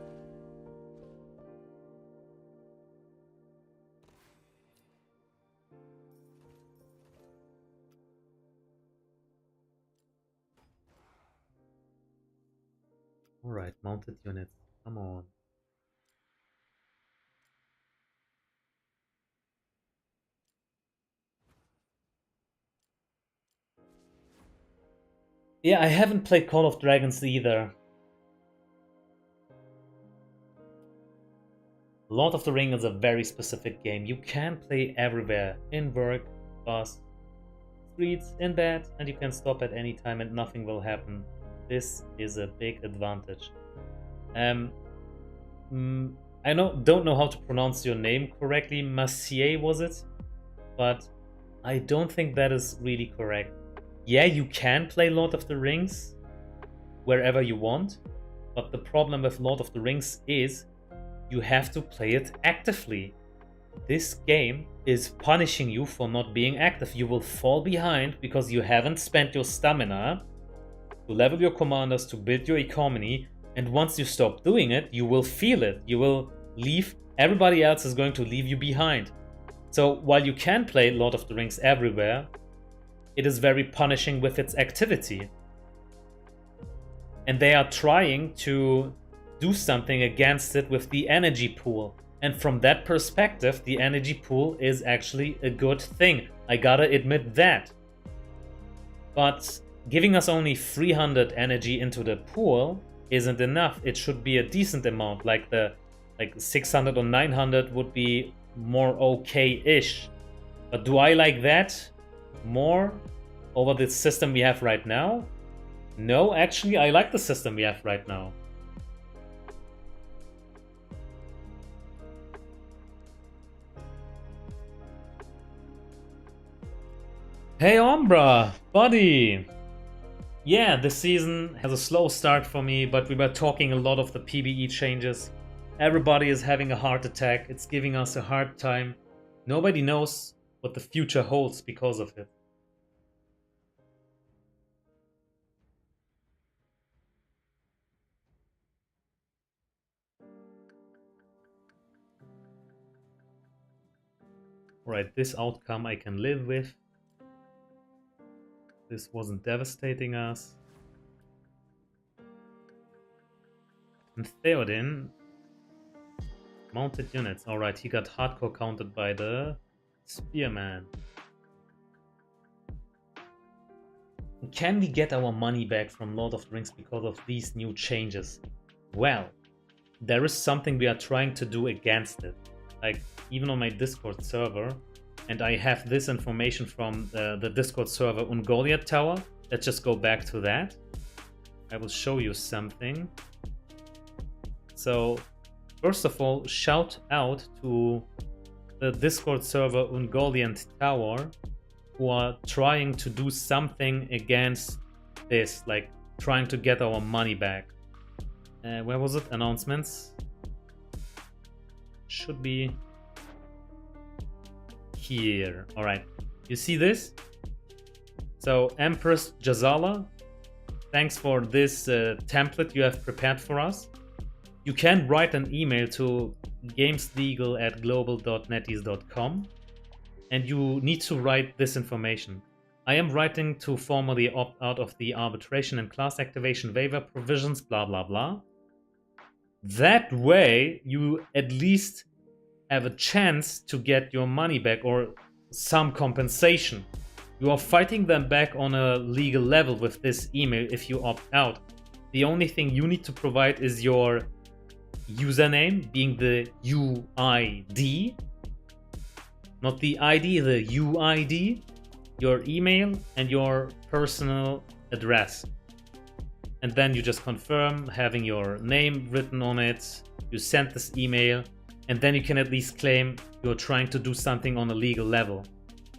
Alright, mounted units. Come on. Yeah, I haven't played Call of Dragons either. Lord of the Rings is a very specific game. You can play everywhere. In work, bus, streets, in bed, and you can stop at any time and nothing will happen. This is a big advantage. I don't know how to pronounce your name correctly. Massier, was it? But I don't think that is really correct. Yeah, you can play Lord of the Rings wherever you want, but the problem with Lord of the Rings is you have to play it actively. This game is punishing you for not being active. You will fall behind because you haven't spent your stamina to level your commanders, to build your economy, and once you stop doing it, you will feel it. You will leave. Everybody else is going to leave you behind. So while you can play Lord of the Rings everywhere, it is very punishing with its activity. And they are trying to do something against it with the energy pool. And from that perspective, the energy pool is actually a good thing. I gotta admit that. But giving us only 300 energy into the pool isn't enough. It should be a decent amount, like 600 or 900 would be more okay-ish. But do I like that more over the system we have right now? No, actually, I like the system we have right now. Hey Ombra, buddy! Yeah, this season has a slow start for me, but we were talking a lot of the PBE changes. Everybody is having a heart attack, it's giving us a hard time. Nobody knows what the future holds because of it. Alright, this outcome I can live with. This wasn't devastating us. And Theoden, mounted units. Alright, he got hardcore counted by the Spearman. Can we get our money back from Lord of the Rings because of these new changes? Well, there is something we are trying to do against it. Like, even on my Discord server, and I have this information from the Discord server Ungoliath Tower. Let's just go back to that. I will show you something. So, first of all, shout out to the Discord server Ungoliath Tower, who are trying to do something against this, like trying to get our money back. Where was it? Announcements. Should be here. All right, you see this? So Empress Jazala, thanks for this template you have prepared for us. You can write an email to gameslegal@global.netease.com and you need to write this information. I am writing to formally opt out of the arbitration and class activation waiver provisions, blah blah blah. That way you at least have a chance to get your money back or some compensation. You are fighting them back on a legal level with this email if you opt out. The only thing you need to provide is your username being the UID, not the ID, the UID, your email, and your personal address. And then you just confirm having your name written on it. You send this email, and then you can at least claim you're trying to do something on a legal level.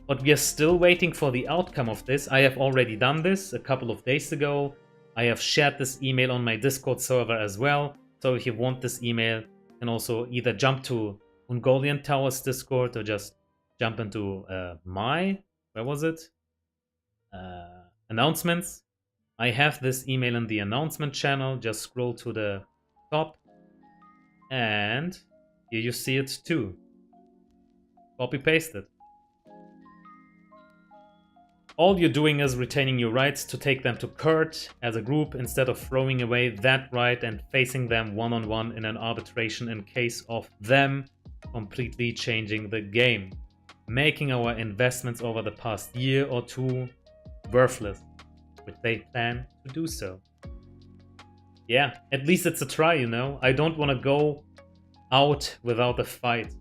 But we are still waiting for the outcome of this. I have already done this a couple of days ago. I have shared this email on my Discord server as well. So if you want this email, you can also either jump to Ungoliant Towers Discord or just jump into where was it? Announcements. I have this email in the announcement channel. Just scroll to the top and here you see it too. Copy paste it. All you're doing is retaining your rights to take them to court as a group instead of throwing away that right and facing them one-on-one in an arbitration in case of them completely changing the game, making our investments over the past year or two worthless, which they plan to do so. Yeah, at least it's a try, you know? I don't want to go out without a fight.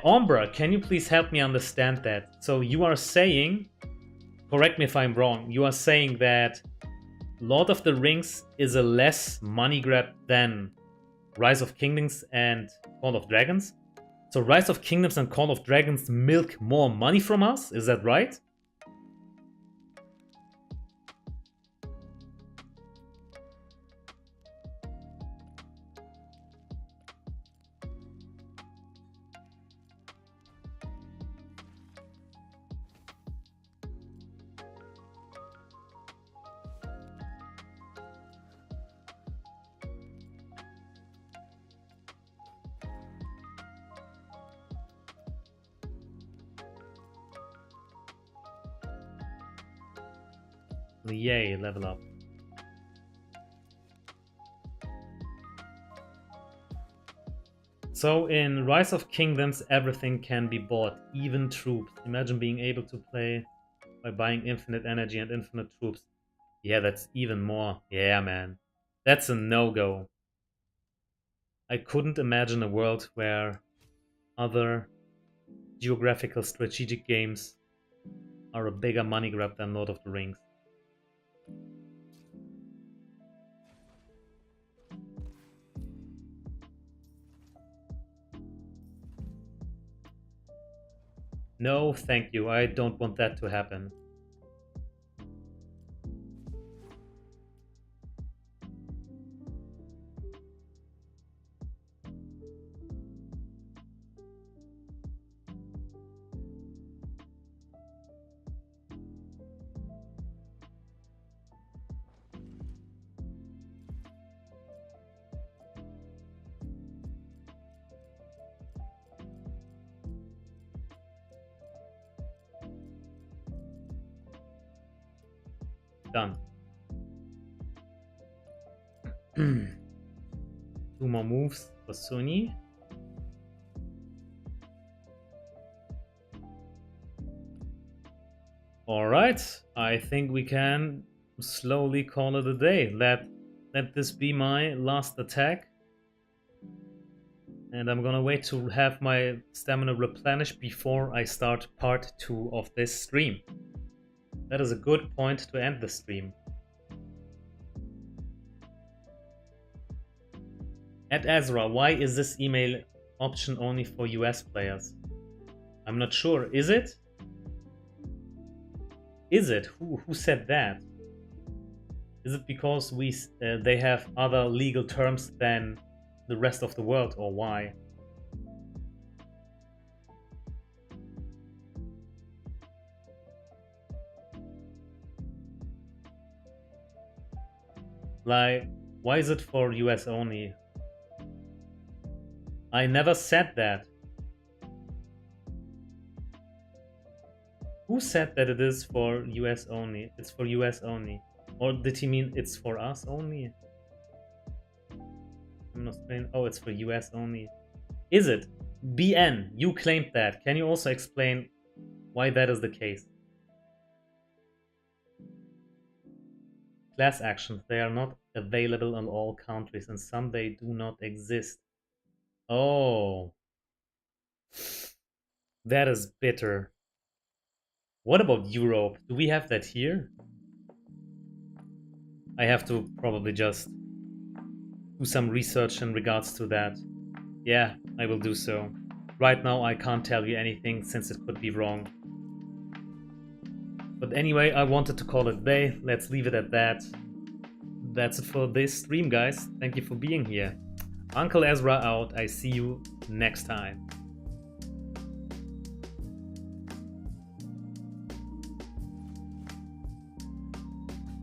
Ombra, can you please help me understand that? So you are saying, correct me if I'm wrong, you are saying that Lord of the Rings is a less money grab than Rise of Kingdoms and Call of Dragons? So Rise of Kingdoms and Call of Dragons milk more money from us? Is that right? Yay, level up. So in Rise of Kingdoms, everything can be bought, even troops. Imagine being able to play by buying infinite energy and infinite troops. Yeah, that's even more. Yeah, man. That's a no-go. I couldn't imagine a world where other geographical strategic games are a bigger money grab than Lord of the Rings. No, thank you. I don't want that to happen. Done. 2 more moves for Sunny. Alright, I think we can slowly call it a day. Let this be my last attack. And I'm gonna wait to have my stamina replenished before I start part 2 of this stream. That is a good point to end the stream. At Azra, why is this email option only for US players? I'm not sure. Is it? Is it? Who said that? Is it because they have other legal terms than the rest of the world, or why? Like, why is it for US only? I never said that. Who said that it is for US only? It's for US only. Or did he mean it's for us only? I'm not saying, oh, it's for US only. Is it? BN, you claimed that. Can you also explain why that is the case? Class actions, they are not available in all countries, and some they do not exist. Oh. That is bitter. What about Europe? Do we have that here? I have to probably just do some research in regards to that. Yeah, I will do so. Right now I can't tell you anything since it could be wrong. But anyway, I wanted to call it a day. Let's leave it at that. That's it for this stream, guys. Thank you for being here. Uncle Azra out. I see you next time.